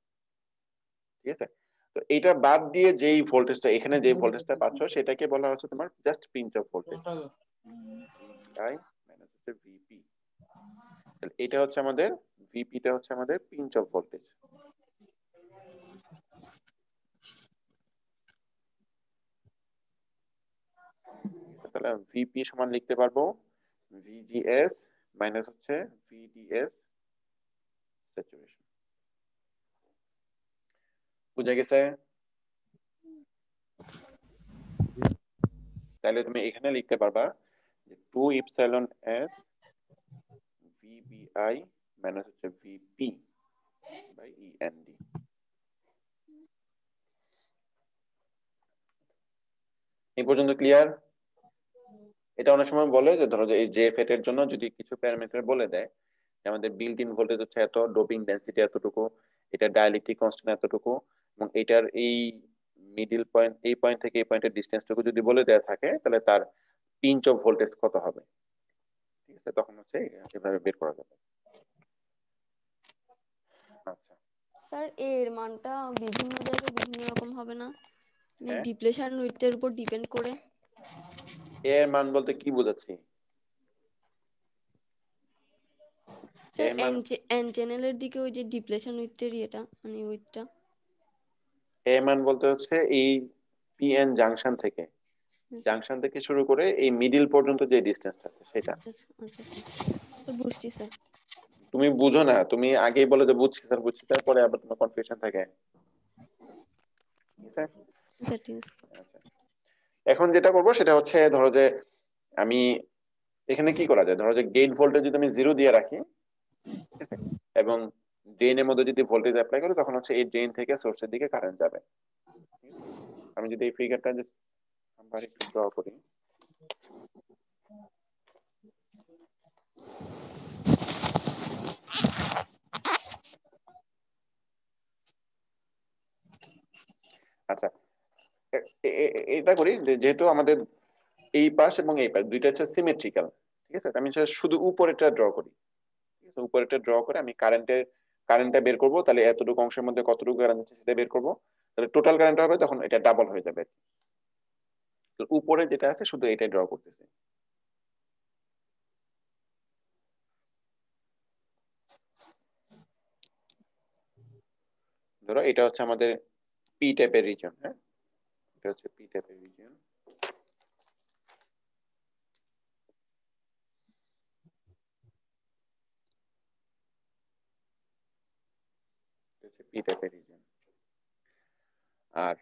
ঠিক আছে? তো এটা বাদ দিয়ে যেই ভোল্টেজটা এখানে যে ভোল্টেজটা পাচ্ছ সেটাকে বলা হচ্ছে তোমার just pinch off voltage, I minus হচ্ছে ভিপি। এটা হচ্ছে আমাদের ভিপিটা হচ্ছে আমাদের পিঞ্চ অফ ভোল্টেজ। তাহলে ভিপি সমান লিখতে পারবো ভিজিএস মাইনাস হচ্ছে ভিডিএস স্যাচুরেশন। বুঝা গেছে? তাহলে তুমি এখানে লিখতে পারবা যে 2 ইপসিলন এস ভিবিআই মাইনাস হচ্ছে ভিপি বাই ইএনডি। এই পর্যন্ত ক্লিয়ার? এটা অনেক সময় বলে যে ধরো যে এই জে ফেট এর জন্য যদি কিছু প্যারামিটার বলে দেয় যে আমাদের বিল্ট ইন ভোল্টেজ হচ্ছে এত, ডোপিং ডেনসিটি এতটুকু, এটা ডাইলেকট্রিক কনস্ট্যান্ট এতটুকু, এবং এটার এই মিডল পয়েন্ট, এই পয়েন্ট থেকে এই পয়েন্টের ডিসটেন্সটুকু যদি বলে দেওয়া থাকে তাহলে তার পিঞ্চ অফ ভোল্টেজ কত হবে, ঠিক আছে? তখন হচ্ছে এভাবে বের করা যাবে। আচ্ছা, স্যার এর মানটা বিভিন্ন জায়গায় বিভিন্ন রকম হবে না, হ্যাঁ। ডিপ্লেশন উইথের উপর ডিপেন্ড করে? এর মান বলতে কি বোঝাচ্ছি? স্যার এর মান, এন চ্যানেলের দিকে ওই যে ডিপ্লেশন উইথের ইয়েটা মানে উইথটা এর মান বলতে হচ্ছে এই পিএন জাংশন থেকে, জাংশন থেকে শুরু করে এই মিডল পর্যন্ত যে ডিসটেন্স আছে সেটা। আচ্ছা স্যার বুঝছি স্যার। তুমি বুঝো না, তুমি আগেই বলে যে বুঝছি স্যার বুঝছি, তারপরে আবার তোমার কনফিউশন থাকে, ঠিক আছে? স্যার ঠিক আছে। আচ্ছা, এখন যেটা করবো সেটা হচ্ছে ধরো যে আমি এখানে কি করা যায়, ধরো যে গেট ভোল্টেজ যদি আমি 0 দিয়ে রাখি, ঠিক আছে, এবং ড্রেনের মধ্যে যদি ভোল্টেজ অ্যাপ্লাই করি তখন হচ্ছে এই ড্রেন থেকে সোর্সের দিকে কারেন্ট যাবে। আমি যদি এই ফিগারটা আবার একটু ড্র করি, আচ্ছা এটা করি যেহেতু আমাদের এই পাশ এবং এই পাশ দুইটা হচ্ছে সিমেট্রিক্যাল, ঠিক আছে? আমি শুধু উপরেরটা ড্র করি, ঠিক আছে? উপরেরটা ড্র করে আমি কারেন্টটা বের করবো, তাহলে এতটুকু অংশের মধ্যে কতটুকু কারেন্ট আছে সেটা বের করবো, তাহলে টোটাল কারেন্ট হবে, তখন এটা ডাবল হয়ে যাবে। তো উপরে যেটা আছে শুধু এটাই ড্র করতেছি। ধরো এটা হচ্ছে আমাদের পি টাইপের রিজন, হ্যাঁ, এটা হচ্ছে পি টাইপের রিজন। পি টাইপের রিজন, আর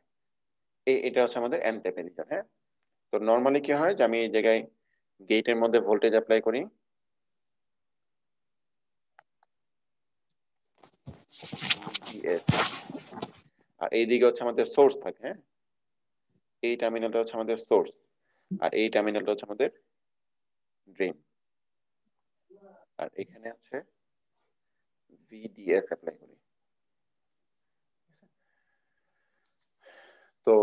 এটা হচ্ছে আমাদের এন টাইপের রিজন, হ্যাঁ। তো নর্মালি কি হয় যে আমি এই জায়গায় গেটের মধ্যে ভোল্টেজ অ্যাপ্লাই করি, আর এইদিকে হচ্ছে আমাদের সোর্স থাকে, হ্যাঁ, এই টার্মিনালটা হচ্ছে আমাদের সোর্স, আর এই টার্মিনালটা হচ্ছে আমাদের ড্রেন, আর এখানে হচ্ছে ভিডিএস অ্যাপ্লাই করি। তো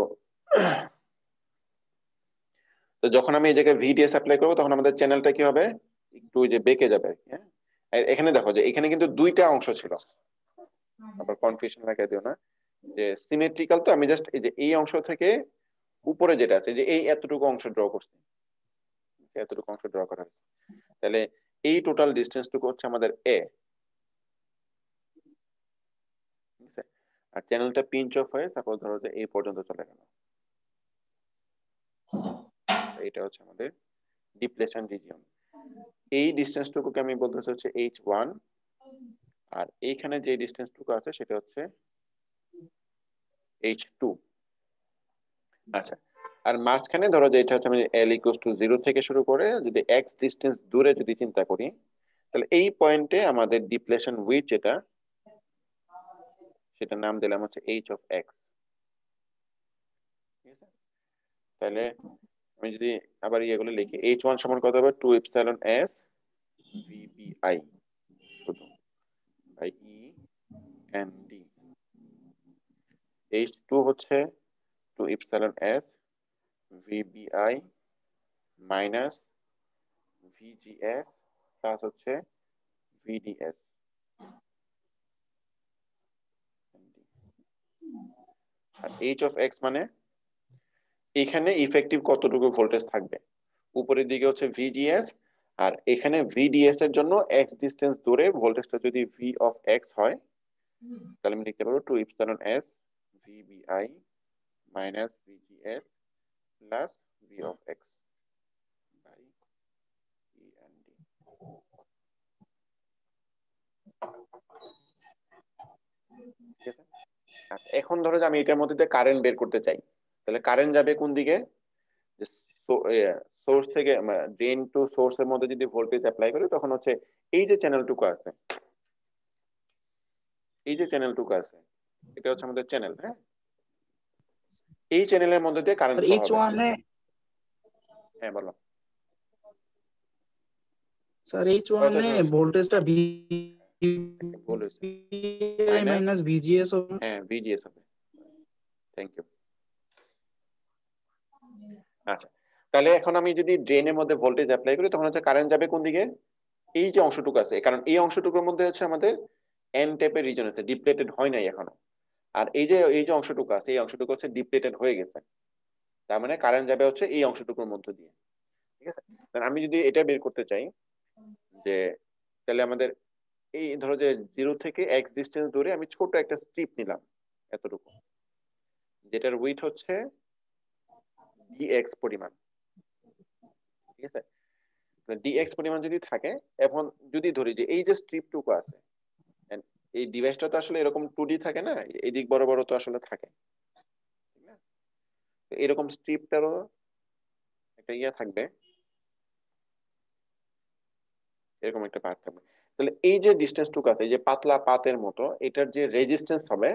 তো যখন আমি এই জায়গায় ভিডিএস অ্যাপ্লাই করবো তখন আমাদের চ্যানেলটা কি হবে, একটু ওই যে বেঁকে যাবে আর কি, হ্যাঁ। এখানে দেখো যে এখানে কিন্তু দুইটা অংশ ছিল, আবার কনফিউশন লাগাই দিও না, যে সিমেট্রিক্যাল, তো আমি জাস্ট এই যে এই অংশ থেকে উপরে যেটা আছে যে এই এতটুকু অংশ ড্র করছি, এতটুকু অংশ ড্র করা হয়েছে, তাহলে এই টোটাল ডিসটেন্সটুকু হচ্ছে আমাদের এ, ঠিক আছে? আর চ্যানেলটা পিঞ্চ অফ হয়ে সাপোজ ধরো যে এই পর্যন্ত চলে গেল, এটা হচ্ছে আমাদের ডিপ্লেশন রিজিয়ন। এই ডিসটেন্সটুকুকে আমি বলতেছি হচ্ছে H1, আর এইখানে যে ডিসটেন্সটুকু আছে সেটা হচ্ছে H2। আচ্ছা, আর মাঝখানে ধরো যে এটা হচ্ছে আমি L = 0 থেকে শুরু করে যদি x ডিসটেন্স দূরে যদি চিন্তা করি, তাহলে এই পয়েন্টে আমাদের ডিপ্লেশন উইথ যেটা, সেটা নাম দিলাম হচ্ছে h of x, ঠিক আছে? তাহলে আমি যদি আবার ইয়েগুলো লিখি, H1 সমান কত হবে, 2 ইপসিলন s VBI শুধু বাই END, H2 হচ্ছে 2 epsilon s VBI minus VGS plus হচ্ছে VDS। আর H of X মানে এখানে ইফেক্টিভ কতটুকু ভোল্টেজ থাকবে, উপরের দিকে হচ্ছে VGS আর এখানে VDS এর জন্য x ডিসটেন্স দূরে ভোল্টেজটা যদি V of X হয় তাহলে আমি লিখতে পারবো 2 epsilon s VBI minus VGS plus V of X by E and D। ঠিক আছে, আচ্ছা এখন ধরো যে আমি এটার মধ্যে দিয়ে কারেন্ট বের করতে চাই, তাহলে কারেন্ট যাবে কোন দিকে, সোর্স থেকে ড্রেন টু সোর্সের মধ্যে যদি ভোল্টেজ অ্যাপ্লাই করি তখন হচ্ছে এই যে চ্যানেলটুকু আছে, এই যে চ্যানেলটুকু আছে এটা হচ্ছে আমাদের চ্যানেল, হ্যাঁ এই চ্যানেলের মধ্যে দিয়ে কারেন্ট ফ্লো হবে। H1 এ হ্যাঁ বলো। স্যার H1 এ ভোল্টেজটা ভুল হয়েছে, VBI মাইনাস VGS হবে। হ্যাঁ VGS হবে। Thank you. আচ্ছা তাহলে এখন আমি যদি ড্রেনের মধ্যে ভোল্টেজ অ্যাপ্লাই করি তখন হচ্ছে কারেন্ট যাবে কোন দিকে, এই যে অংশটুকু আছে, কারণ এই অংশটুকুর মধ্যে হচ্ছে আমাদের এন টাইপের রিজন আছে, ডিপ্লেটেড হয় নাই এখনো, আর এই যে অংশটুকু আছে এই অংশটুকু হচ্ছে ডিপ্লেটেড হয়ে গেছে, তার মানে কারেন্ট যাবে হচ্ছে এই অংশটুকুর মধ্য দিয়ে। ঠিক আছে, আমি যদি এটা বের করতে চাই যে তাহলে আমাদের এই ধরো যে 0 থেকে x ডিসটেন্স দূরে আমি ছোট একটা স্ট্রিপ নিলাম এতটুকু, যেটার উইথ হচ্ছে dx পরিমাণ। ঠিক আছে, dx পরিমাণ যদি থাকে, এখন যদি ধরি যে এই যে স্ট্রিপটুকু আছে, and এই ডিভাইসটা তো আসলে এরকম 2D থাকে না, এই দিক বড় বড় তো আসলে থাকে, ঠিক না, তো এরকম স্ট্রিপটারও একটা ইয়া থাকবে, এরকম একটা পার্ট থাকবে। তাহলে এই যে ডিসটেন্সটুকু আছে, এই যে পাতলা পাতের মতো, এটার যে রেজিস্ট্যান্স হবে,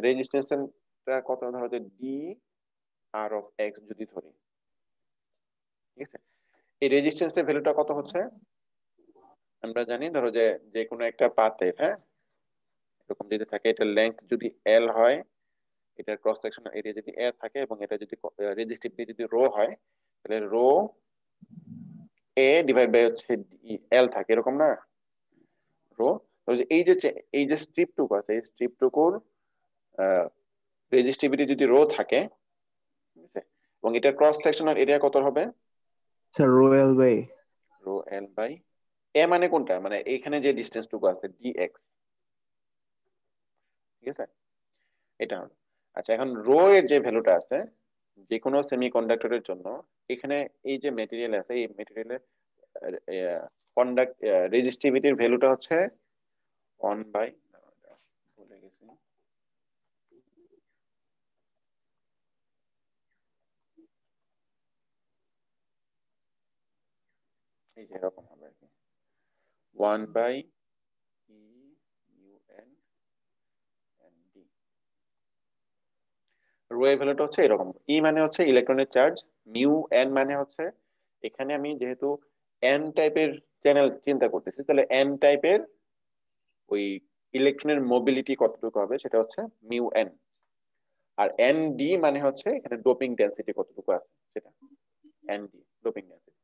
রেজিস্ট্যান্সটা কত, ধরো যে ডি আর অফ এক্স যদি ধরি, ঠিক আছে, এই রেজিস্ট্যান্সের ভ্যালুটা কত হচ্ছে আমরা জানি, ধরো যে যে কোনো একটা পাতের, হ্যাঁ এরকম যদি থাকে, এটার লেন্থ যদি এল হয়, এটার ক্রস সেকশনাল এরিয়া যদি এ থাকে এবং এটা যদি রেজিস্টিভিটি যদি রো হয়, তাহলে রো এ ডিভাইড বাই হচ্ছে এল থাকে, এরকম না রো। এই যে স্ট্রিপটুকু আছে, এই স্ট্রিপটুকুর রেজিস্টিভিটি যদি রো থাকে, ঠিক আছে, এবং এটার ক্রস সেকশনাল এরিয়া কত হবে, sir rho L by rho L by A, মানে কোনটা, মানে এখানে যে ডিসটেন্সটুকু আছে ডিএক্স, ঠিক আছে, এটা হলো। আচ্ছা এখন রো এর যে ভ্যালুটা আছে যে কোনো সেমিকন্ডাক্টরের জন্য, এখানে এই যে মেটেরিয়াল আছে এই মেটেরিয়ালের কন্ডাক্ট রেজিস্টিভিটির ভ্যালুটা হচ্ছে 1 বাই, ভুলে গেছি, এই যে এরকম হবে আর কি, 1 by e u n n d. Rho এর ভ্যালুটা হচ্ছে এরকম, ই মানে হচ্ছে ইলেকট্রনের চার্জ, মিউ এন মানে হচ্ছে, এখানে আমি যেহেতু এন টাইপের চ্যানেল চিন্তা করতেছি, তাহলে এন টাইপের ওই ইলেকট্রনের মোবিলিটি কতটুকু হবে সেটা হচ্ছে মিউ এন, আর এন ডি মানে হচ্ছে এখানে ডোপিং ডেনসিটি কতটুকু আছে সেটা, এন ডি ডোপিং ডেনসিটি।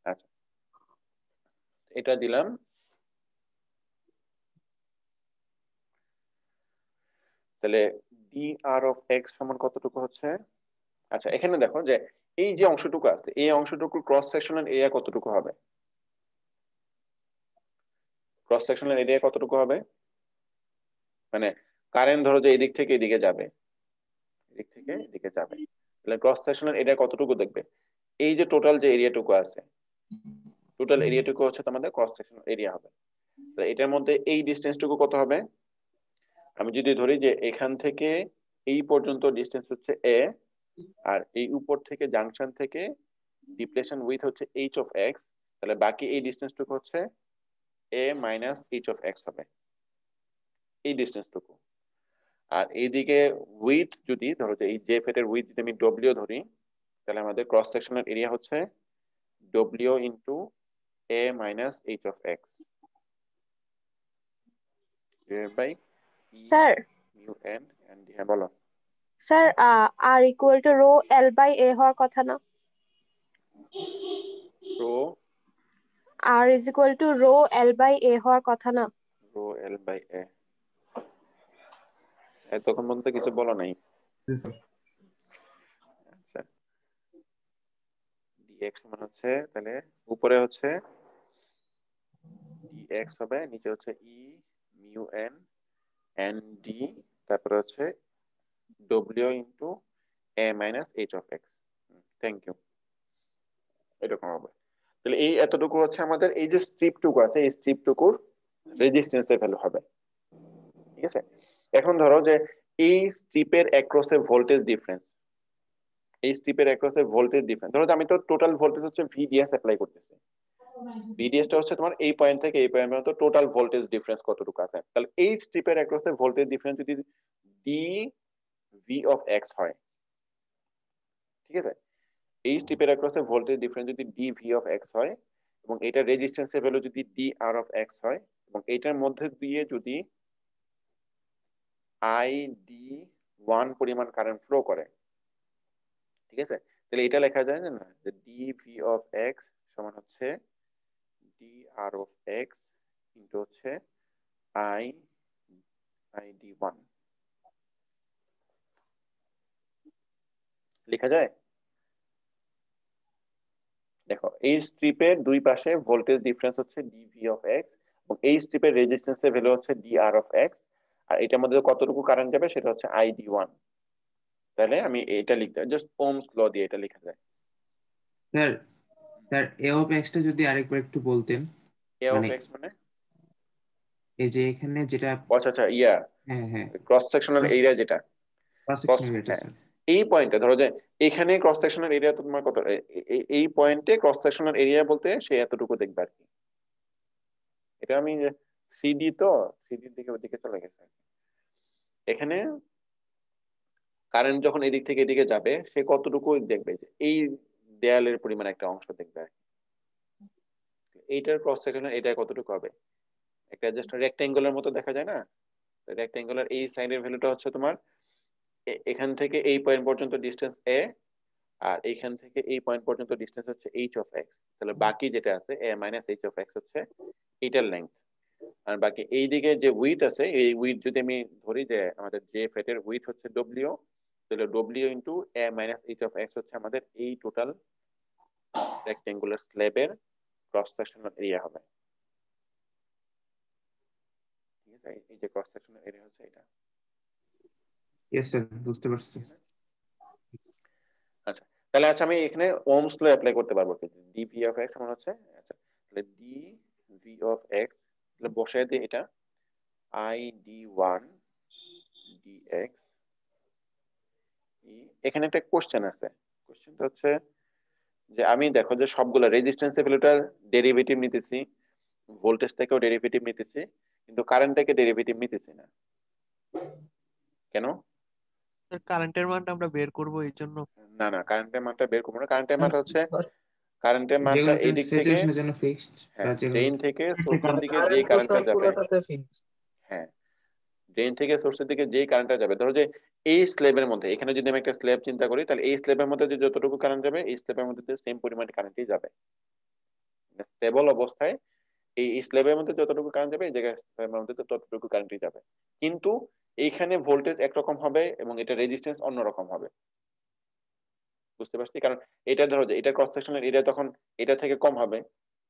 আচ্ছা এটা দিলাম, তাহলে ডি আর অফ এক্স সমান কতটুকু হচ্ছে, আচ্ছা এখানে দেখো যে এই যে অংশটুকু আছে এই অংশটুকুর ক্রস সেকশনাল এরিয়া কতটুকু হবে, ক্রস সেকশনাল এরিয়া কতটুকু হবে, মানে কারেন্ট ধরো যে এদিক থেকে এদিকে যাবে, এদিক থেকে এদিকে যাবে, তাহলে ক্রস সেকশনাল এরিয়া কতটুকু দেখবে, এই যে টোটাল যে এরিয়াটুকু আছে, টোটাল এরিয়াটুকু হচ্ছে তোমাদের ক্রস সেকশনাল এরিয়া হবে। তো এটার মধ্যে এই ডিসটেন্সটুকু কত হবে, আমি যদি ধরি যে এখান থেকে এই পর্যন্ত ডিসটেন্স হচ্ছে এ, আর এই উপর থেকে জাংশন থেকে ডিপ্লেশন উইথ হচ্ছে এইচ অফ এক্স, তাহলে বাকি এই ডিসটেন্সটুকু হচ্ছে এ মাইনাস এইচ অফ এক্স হবে, এই ডিসটেন্সটুকু। আর এইদিকে উইথ যদি ধরো যে এই জে ফেটের উইথ যদি আমি ডব্লিউ ধরি, তাহলে আমাদের ক্রস সেকশনাল এরিয়া হচ্ছে W into A minus H of x by sir mu N and D. হ্যাঁ বলো। Sir R equal to rho L by A হওয়ার কথা না? Rho R is equal to rho L by A হওয়ার কথা না? Rho L by এ, তখন পর্যন্ত কিছু বলা নাই। আচ্ছা, ডিএক্স সমান হচ্ছে তাহলে উপরে হচ্ছে ডিএক্স হবে, নিচে হচ্ছে e mu n n d, তারপরে হচ্ছে W into A minus H of x. Thank you. এরকম হবে। তাহলে এই এতটুকু হচ্ছে আমাদের এই যে স্ট্রিপটুকু আছে, এই স্ট্রিপটুকুর রেজিস্ট্যান্সের ভ্যালু হবে। ঠিক আছে, এখন ধরো যে এই স্ট্রিপের অ্যাক্রসে ভোল্টেজ ডিফারেন্স, এই স্ট্রিপের অ্যাক্রসে ভোল্টেজ ডিফারেন্স, ধরো যে আমি তো টোটাল ভোল্টেজ হচ্ছে ভিডিএস অ্যাপ্লাই করতেছি, ভিডিএসটা হচ্ছে তোমার এই পয়েন্ট থেকে এই পয়েন্ট পর্যন্ত টোটাল ভোল্টেজ ডিফারেন্স কতটুকু আছে। তাহলে এই স্ট্রিপের অ্যাক্রসে ভোল্টেজ ডিফারেন্স যদি ডি ভি অফ এক্স হয়, ঠিক আছে, এই স্ট্রিপের অ্যাক্রসে ভোল্টেজ ডিফারেন্স যদি ডি ভি অফ এক্স হয় এবং এটা রেজিস্ট্যান্সের ভ্যালু যদি ডি আর অফ এক্স হয় এবং এটার মধ্যে দিয়ে যদি আই ডি ওয়ান পরিমাণ কারেন্ট ফ্লো করে, ঠিক আছে, তাহলে এটা লেখা যায় না যে ডি ভি অফ এক্স সমান হচ্ছে d R of x into হচ্ছে আই আই ডি ওয়ান, লেখা যায়। দেখো এই স্ট্রিপের দুই পাশে ভোল্টেজ ডিফারেন্স হচ্ছে ডিভি অফ এক্স এবং এই স্ট্রিপের রেজিস্ট্যান্সের ভ্যালু হচ্ছে ডি আর অফ এক্স, আর এটার মধ্যে কতটুকু কারেন্ট যাবে সেটা হচ্ছে আই ডি ওয়ান। তাহলে আমি এটা লিখতে জাস্ট ওমস ল দিয়ে এটা লেখা যায়। Sir sir A of extra যদি আরেকবার একটু বলতেন, এ অফ মানে এক্স মানে এই যে এখানে যেটা, আচ্ছা আচ্ছা ইয়া হ্যাঁ হ্যাঁ ক্রস সেকশনাল এরিয়া, যেটা ক্রস ক্রস, সেকশনাল এটা হ্যাঁ স্যার। এই পয়েন্টে ধরো যে এখানে ক্রস সেকশনাল এরিয়া তো তোমার কত, এই পয়েন্টে ক্রস সেকশনাল এরিয়া বলতে সে এতটুকু দেখবে আর কি। এটা আমি সিডি তো সিডির দিকে ওদিকে চলে গেছে। এখানে কারেন্ট যখন এদিক থেকে এদিকে যাবে সে কতটুকু দেখবে, যে এই দেয়ালের পরিমাণ একটা অংশ দেখবে আর কি। এইটার ক্রস সেকশনাল এটা কতটুকু হবে, একটা জাস্ট রেক্ট্যাঙ্গুলার মতো দেখা যায় না, রেক্ট্যাঙ্গুলার এই সাইডের ভ্যালুটা হচ্ছে তোমার এখান থেকে এই পয়েন্ট পর্যন্ত ডিসটেন্স এ, আর এইখান থেকে এই পয়েন্ট পর্যন্ত ডিসটেন্স হচ্ছে এইচ অফ এক্স। তাহলে বাকি যেটা আছে এ মাইনাস এইচ অফ এক্স হচ্ছে এইটার লেন্থ, আর বাকি এই দিকে যে উইথ আছে এই উইথ যদি আমি ধরি যে আমাদের যে ফেটের উইথ হচ্ছে ডব্লিউ, তাহলে W into A minus H of x হচ্ছে আমাদের এই টোটাল রেক্ট্যাঙ্গুলার স্ল্যাবের ক্রস সেকশনাল এরিয়া হবে। ঠিক আছে, এই যে ক্রস সেকশনাল এরিয়া হচ্ছে এটা। ইয়েস স্যার, বুঝতে পারছি। আচ্ছা, তাহলে আচ্ছা আমি এখানে ওহমস ল অ্যাপ্লাই করতে পারবো কি, ডি ভি অফ এক্স সমান হচ্ছে, আচ্ছা তাহলে ডি ভি অফ এক্স, তাহলে বসায় দিই এটা I D one D x. এখানে একটা কোশ্চেন আছে, কোশ্চেনটা হচ্ছে যে আমি দেখো যে সবগুলো রেজিস্ট্যান্সের ভ্যালুটা ডেরিভেটিভ নিতেছি, ভোল্টেজটাকেও ডেরিভেটিভ নিতেছি, কিন্তু কারেন্টটাকে ডেরিভেটিভ নিতেছি না কেন? কারেন্টের মানটা আমরা বের করব এই জন্য। না না, কারেন্টের মানটা বের করবো না, কারেন্টের মানটা হচ্ছে কারেন্টের মানটা যেগুলো এই দিক থেকে, সিচুয়েশনের জন্য ফিক্সড, বা হ্যাঁ যেগুলো ড্রেন থেকে সোর্সের দিকে যে কারেন্ট তো কারেন্টটা স্যার যাবে, পুরোটাতে ফিক্স। হ্যাঁ ড্রেন থেকে সোর্সের দিকে যেই কারেন্টটা যাবে, ধরো যে এই স্ল্যাবের মধ্যে, এখানে যদি আমি একটা স্ল্যাব চিন্তা করি তাহলে এই স্ল্যাবের মধ্যে যে যতটুকু কারেন্ট যাবে এই স্ল্যাবের মধ্যে সেম পরিমাণে কারেন্টই যাবে স্টেবল অবস্থায়। এই স্ল্যাবের মধ্যে যতটুকু কারেন্ট যাবে এই জায়গায় স্ল্যাবের মধ্যে ততটুকু কারেন্টই যাবে, কিন্তু এইখানে ভোল্টেজ একরকম হবে এবং এটা রেজিস্ট্যান্স অন্যরকম হবে। বুঝতে পারছি, কারণ এটা ধরো যে এটা ক্রস সেকশনাল এরিয়া তখন এটা থেকে কম হবে,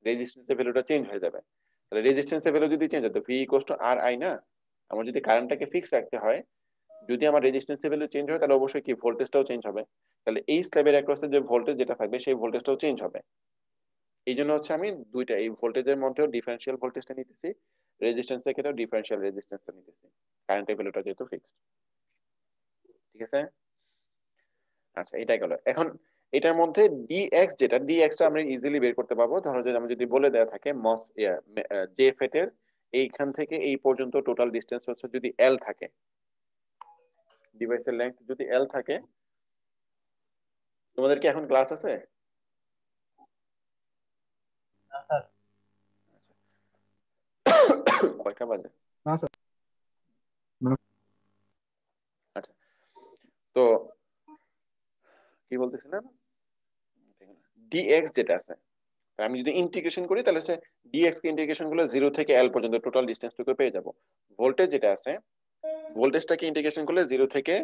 রেজিস্ট্যান্সের ভ্যালুটা চেঞ্জ হয়ে যাবে। তাহলে রেজিস্ট্যান্সের ভ্যালু যদি চেঞ্জ হয় তো V equals to R I না, আমার যদি কারেন্টটাকে ফিক্স রাখতে হয়, যদি আমার রেজিস্ট্যান্সের ভ্যালু চেঞ্জ হয় তাহলে অবশ্যই কি ভোল্টেজটাও চেঞ্জ হবে, তাহলে এই স্ল্যাবের অ্যাক্রসে যে ভোল্টেজ যেটা থাকবে সেই ভোল্টেজটাও চেঞ্জ হবে। এই জন্য হচ্ছে আমি দুইটা এই ভোল্টেজের মধ্যেও ডিফারেন্সিয়াল ভোল্টেজটা নিতেছি, রেজিস্ট্যান্সের ক্ষেত্রেও ডিফারেন্সিয়াল রেজিস্ট্যান্সটা নিতেছি, কারেন্টের ভ্যালুটা যেহেতু ফিক্সড। ঠিক আছে, আচ্ছা এটাই গেল। এখন এটার মধ্যে ডিএক্স, যেটা ডিএক্সটা আমরা ইজিলি বের করতে পারবো, ধরো যে আমি যদি বলে দেওয়া থাকে মস জে ফেটের এইখান থেকে এই পর্যন্ত টোটাল ডিসটেন্স হচ্ছে যদি এল থাকে, ডিভাইসের লেন্থ যদি এল থাকে, তোমাদের কি এখন ক্লাস আছে? কয়টা বাজে? না স্যার। আচ্ছা, তো কি বলতেছিলাম, ডিএক্স যেটা আছে, আমি যদি ইন্টিগ্রেশন করি তাহলে হচ্ছে dx কে ইন্টিগ্রেশন করলে 0 থেকে l পর্যন্ত টোটাল ডিসটেন্সটুকু পেয়ে যাব। ভোল্টেজ যেটা আছে, ভোল্টেজটাকে ইন্টিগ্রেশন করলে 0 থেকে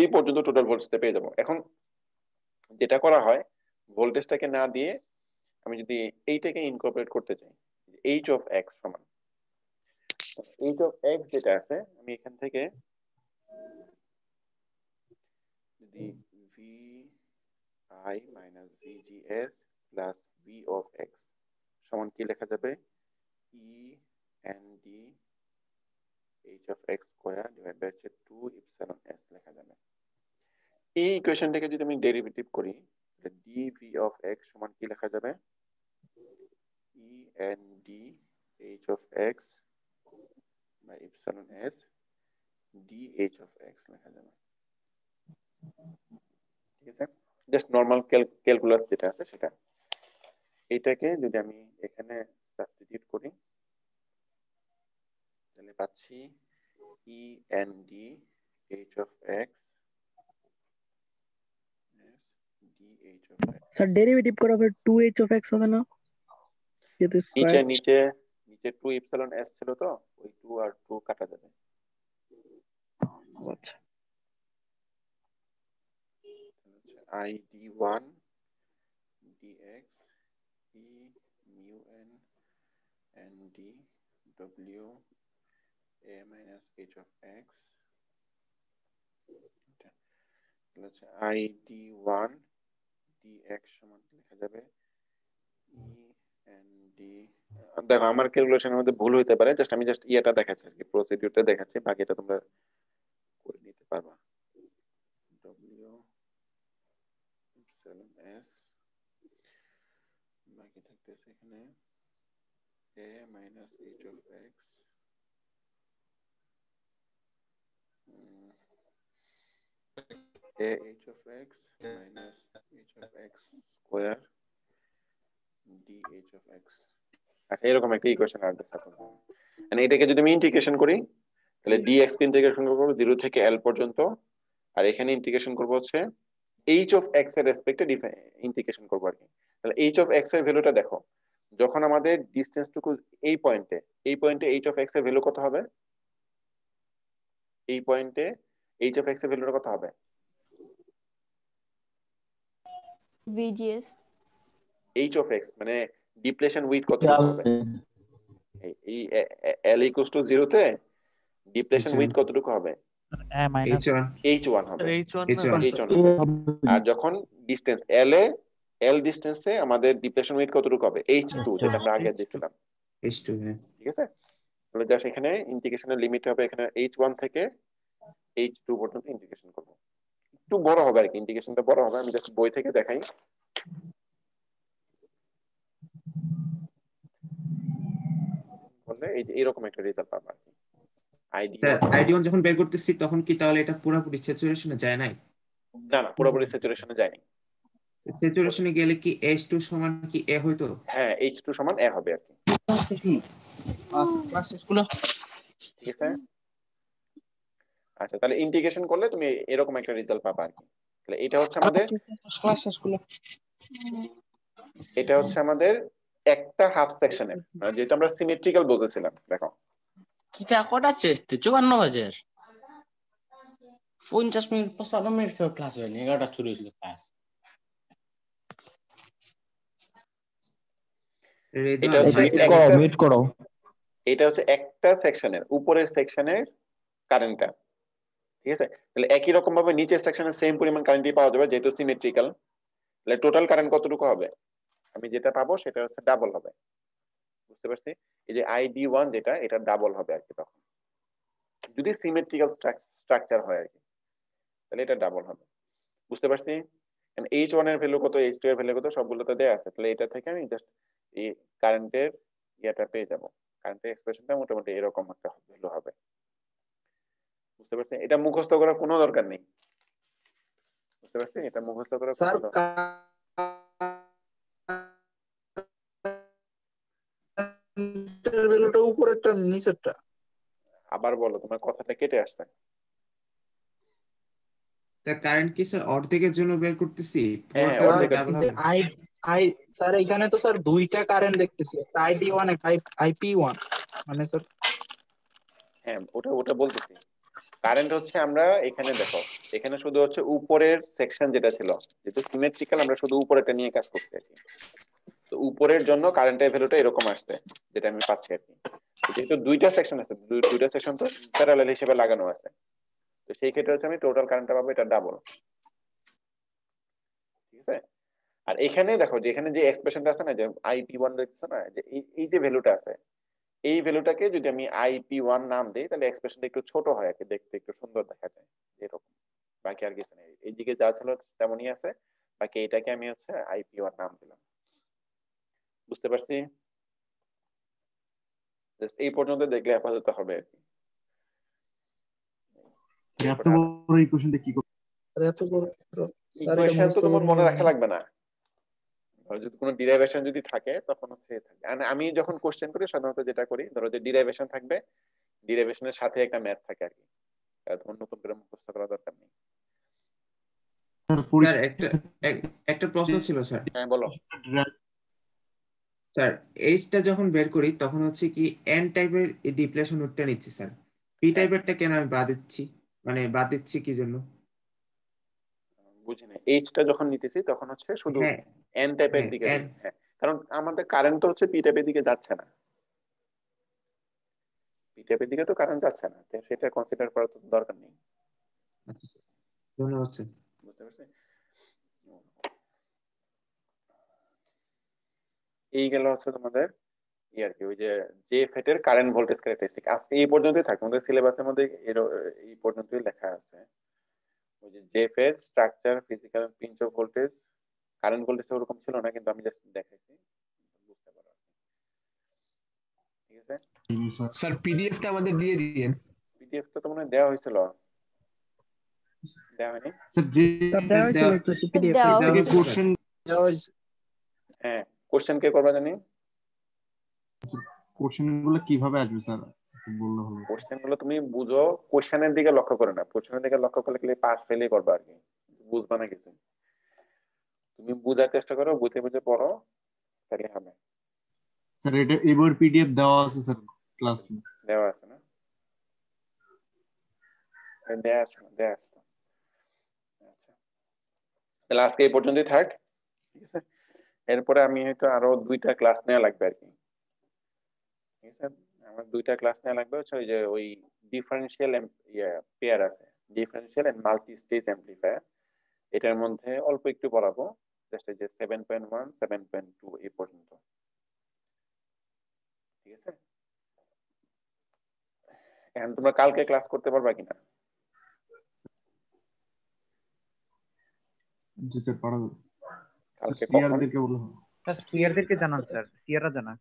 এই পর্যন্ত টোটাল ভোল্টেজটা পেয়ে যাব। এখন যেটা করা হয়, ভোল্টেজটাকে না দিয়ে আমি যদি এইটাকে ইনকর্পোরেট করতে চাই, h অফ x সমান h অফ x যেটা আছে, আমি এখান থেকে যদি vi minus vgs plus v of x সমান কি লেখা যাবে, e n d h of x square divide by 2 epsilon s লেখা যাবে। এই ইকুয়েশনটাকে যদি আমি ডেরিভেটিভ করি, dv অফ x সমান কি লেখা যাবে, e n d h of x by epsilon s dh of x লেখা যাবে। ঠিক আছে, জাস্ট নরমাল ক্যালকুলাস যেটা আছে সেটা। এটাকে যদি আমি এখানে সাবস্টিটিউট করি তাহলে পাচ্ছি e n d h of x dh of x। Sir derivative করা হবে 2h অফ x হবে না, যেহেতু নিচে স্কয়ার। নিচে নিচে 2 ইপসিলন s ছিল, তো ওই 2 আর 2 কাটা যাবে। আচ্ছা, I d1 dx e mu n n d w a minus h of x, I d1 dx সমান লেখা যাবে e n d। দেখো আমার ক্যালকুলেশনের মধ্যে ভুল হতে পারে, জাস্ট আমি জাস্ট ইয়েটা দেখাচ্ছি আর কি, প্রসিডিউরটা দেখাচ্ছি, বাকিটা তোমরা করে নিতে পারবা। w ইপসিলন s বাকি থাকতেছে এখানে a minus h of x a h of x minus h of x square dh of x। আচ্ছা, এরকম একটা ইকুয়েশন আসবে। মানে এটাকে যদি আমি ইন্টিগ্রেশন করি তাহলে dx কে ইন্টিগ্রেশন করব 0 থেকে l পর্যন্ত, আর এখানে ইন্টিগ্রেশন করব হচ্ছে h of x এর রেসপেক্টে ইন্টিগ্রেশন করব আর কি। তাহলে h of x এর ভ্যালুটা দেখো, যখন আমাদের ডিসটেন্সটুকু এই পয়েন্টে h of x এর ভ্যালু কত হবে, এই পয়েন্টে h of x এর ভ্যালুটা কত হবে, VGS h of x মানে ডিপ্লেশন উইথ কতটুকু হবে, এই l ইকুয়ালস টু 0 তে ডিপ্লেশন উইথ কতটুকু হবে, h1 h1 হবে, h1 h1 h1 হবে। আর যখন ডিসটেন্স l ডিসটেন্সে আমাদের ডিপ্লেশন উইথ কতটুকু হবে, h2 যেটা আমরা আগে দিয়েছিলাম। h2 হ্যাঁ। ঠিক আছে, তাহলে জাস্ট এখানে ইন্টিগ্রেশনের লিমিট হবে এখানে h1 থেকে h2 পর্যন্ত ইন্টিগ্রেশন করব। একটু বড় হবে আর কি, ইন্টিগ্রেশনটা বড় হবে, আমি জাস্ট বই থেকে দেখাই। বললে এই যে এরকম একটা রেজাল্ট পাবো আর কি। আইডি1 যখন বের করতেছি তখন কি তাহলে এটা পুরোপুরি স্যাচুরেশনে যায় নাই? না না, পুরোপুরি স্যাচুরেশনে যায়নি। স্যাচুরেশনে গেলে কি h2 সমান কি a হইতো? হ্যাঁ, h2 সমান a হবে আর কি। ঠিক আছে, আচ্ছা তাহলে ইন্টিগ্রেশন করলে তুমি এরকম একটা রেজাল্ট পাবা আর কি। তাহলে এটা হচ্ছে আমাদের একটা হাফ সেকশনের, যেটা আমরা সিমেট্রিক্যাল বলতেছিলাম। দেখো কিতা কটা চেষ্টা 54 বাজের 50 মিনিট 55 মিনিট ক্লাস হয়নি, 11টা শুরু হয়েছিল ক্লাস। এটা হচ্ছে একটা সেকশনের উপরের সেকশনের কারেন্টটা। ঠিক আছে, তাহলে একই রকম ভাবে নিচের সেকশনে সেম পরিমাণ কারেন্টই পাওয়া যাবে, যেহেতু সিমেট্রিক্যাল। তাহলে টোটাল কারেন্ট কতটুকু হবে, আমি যেটা পাবো সেটা হচ্ছে ডাবল হবে। বুঝতে পারছি, এই যে ID1 যেটা, এটা ডাবল হবে আর কি তখন, যদি সিমেট্রিক্যাল স্ট্রাকচার হয় আর কি, তাহলে এটা ডাবল হবে। বুঝতে পারছি, h1 এর ভ্যালু কত, h2 এর ভ্যালু কত, সবগুলো তো দেয়া আছে। তাহলে এটা থেকে আমি জাস্ট এই কারেন্টের ইয়াটা পেয়ে যাব, কারেন্টের এক্সপ্রেশনটা মোটামুটি এরকম একটা ভ্যালু হবে। বুঝতে পারছি, এটা মুখস্থ করার কোনো দরকার নেই। বুঝতে পারছি, এটা মুখস্থ করার কোনো দরকার ভ্যালুটা উপরেরটা নিচেরটা, আবার বলো, তোমার কথাটা কেটে আসছে। তা কারেন্ট কি স্যার অর্ধেকের জন্য বের করতেছি? হ্যাঁ, পুরোটার জন্য অর্ধেকের ডাবল জন্য। হবে? স্যার এখানে তো স্যার দুইটা কারেন্ট দেখতেছি, একটা ID1 একটা IP1, মানে স্যার হ্যাঁ, ওটা ওটা বলতেছি। কারেন্ট হচ্ছে আমরা এখানে দেখো, এখানে শুধু হচ্ছে উপরের সেকশন যেটা ছিল, যেহেতু সিমেট্রিক্যাল আমরা শুধু উপরেরটা নিয়ে কাজ করছি আর কি। তো উপরের জন্য কারেন্টের ভ্যালুটা এরকম আসছে, যেটা আমি পাচ্ছি আর কি। যেহেতু দুইটা সেকশন আছে, দুইটা সেকশন তো প্যারালাল হিসেবে লাগানো আছে, তো সেই ক্ষেত্রে হচ্ছে আমি টোটাল কারেন্টটা পাবো এটা ডাবল। ঠিক আছে। আর এখানে দেখো যে এখানে যে এক্সপ্রেশনটা আছে না, যে IP1 দেখছো না, যে এই যে ভ্যালুটা আছে, এই ভ্যালুটাকে যদি আমি IP1 নাম দিই, তাহলে এক্সপ্রেশনটা একটু ছোট হয় আর কি, দেখতে একটু সুন্দর দেখা যায় এরকম। বাকি আর কিছু নেই, এইদিকে যা ছিল তেমনই আছে, বাকি এটাকে আমি হচ্ছে IP1 নাম দিলাম। বুঝতে পারছি? জাস্ট এই পর্যন্ত দেখলে আপাতত হবে আর কি। এত বড় ইকুয়েশনটা কি করব? এত বড় স্যার এটা ইকুয়েশন তো মুখস্থ তোমার করে মনে নিয়ে রাখা লাগবে না, আর যদি কোনো ডিরাইভেশন যদি থাকে তখন হচ্ছে থাকে। আর আমি যখন কোশ্চেন করি সাধারণত যেটা করি, ধরো যে ডিরাইভেশন থাকবে, ডিরাইভেশনের সাথে একটা ম্যাথ থাকে আর কি, তখন নতুন করে মুখস্থ করা দরকার নেই। স্যার একটা প্রশ্ন ছিল স্যার। হ্যাঁ বলো। স্যার এইচটা যখন বের করি তখন হচ্ছে কি এন টাইপের ডিপ্লেশন উঠটা নিচ্ছি স্যার, পি টাইপেরটা কেন আমি বাদ দিচ্ছি, মানে বাদ দিচ্ছি কি জন্য? বুঝিনি, এইচটা যখন নিতেছি তখন হচ্ছে শুধু হ্যাঁ এন টাইপের হ্যাঁ দিকে এন, দিই। হ্যাঁ, কারণ আমাদের কারেন্ট তো হচ্ছে পি টাইপের দিকে যাচ্ছে না, পি টাইপের দিকে তো কারেন্ট যাচ্ছে না, তো সেটা কনসিডার করার তো দরকার নেই। ধন্যবাদ স্যার। বুঝতে পারছি। এই গেল হচ্ছে তোমাদের আর কি, ওই যে জেফেট এর কারেন্ট ভোল্টেজ ক্যারেক্টারিস্টিক। আজকে এই পর্যন্তই থাকবে, আমাদের সিলেবাসের মধ্যে এই পর্যন্তই লেখা আছে। ওই যে JFET structure, physical, pinch off voltage, current voltage ওরকম ছিল না, কিন্তু আমি জাস্ট দেখাইছি, বুঝতে পারো। ঠিক আছে স্যার, পিডিএফটা আমাদের দিয়ে দিয়েন। পিডিএফটা তো মনে হয় দেওয়া হয়েছিল, দেওয়া হয়নি? স্যার যে দেওয়া হয়েছিল একটু পিডিএফ দেওয়া থেকে হয়েছে কোশ্চেন, হ্যাঁ, কোশ্চেন কে করবা জানি? কোশ্চেন গুলো কিভাবে আসবে স্যার বললে হলো। কোশ্চেন গুলো তুমি বুঝো, কোশ্চেনের দিকে লক্ষ্য করে না, কোশ্চেনের দিকে লক্ষ্য করলে খালি পাস ফেলই করবা আর কি, বুঝবা না কিছু। তুমি বুঝার চেষ্টা করো, বুঝে বুঝে পড়ো, তাহলে হবে। স্যার এটা এবার পিডিএফ দেওয়া আছে স্যার ক্লাস দেওয়া আছে না? দেওয়া আছে না? দেওয়া আছে তো। আচ্ছা, তাহলে আজকে এই পর্যন্তই থাক। ঠিক আছে, এরপরে আমি হয়তো আরো 2টা ক্লাস নেওয়া লাগবে আর কি। ঠিক আছে, আমার 2টা ক্লাস নেওয়া লাগবে, হচ্ছে ওই যে ওই ডিফারেনশিয়াল পেয়ার আছে, differential and multi stage amplifier, এটার মধ্যে অল্প একটু পড়াবো, জাস্ট এই যে 7.1 7.2 এই পর্যন্ত। ঠিক আছে, এখন তোমরা কালকে ক্লাস করতে পারবা কিনা? জি স্যার পাঠাবো। কালকে সিআর কখন? দেরকে বলে হবে। সিআর দেরকে জানান স্যার, সিআররা জানান।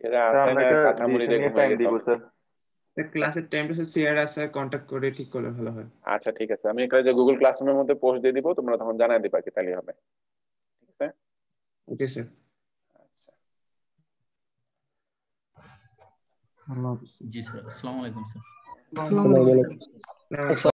এরা আছে না, কথা মুড়ি দিয়ে ঘুমিয়ে গেছে। ক্লাসের টাইমটা স্যার সিআর স্যার কন্টাক্ট করে ঠিক করলে ভালো হয়। আচ্ছা ঠিক আছে, আমি একটা যে গুগল ক্লাসরুমের মধ্যে পোস্ট দিয়ে দিব, তোমরা তখন জানাই দিবা কি, তাহলে হবে। ঠিক আছে, ওকে স্যার। আচ্ছা, আল্লাহ হাফেজ। জি স্যার, আসসালামু আলাইকুম স্যার। আসসালামু আলাইকুম।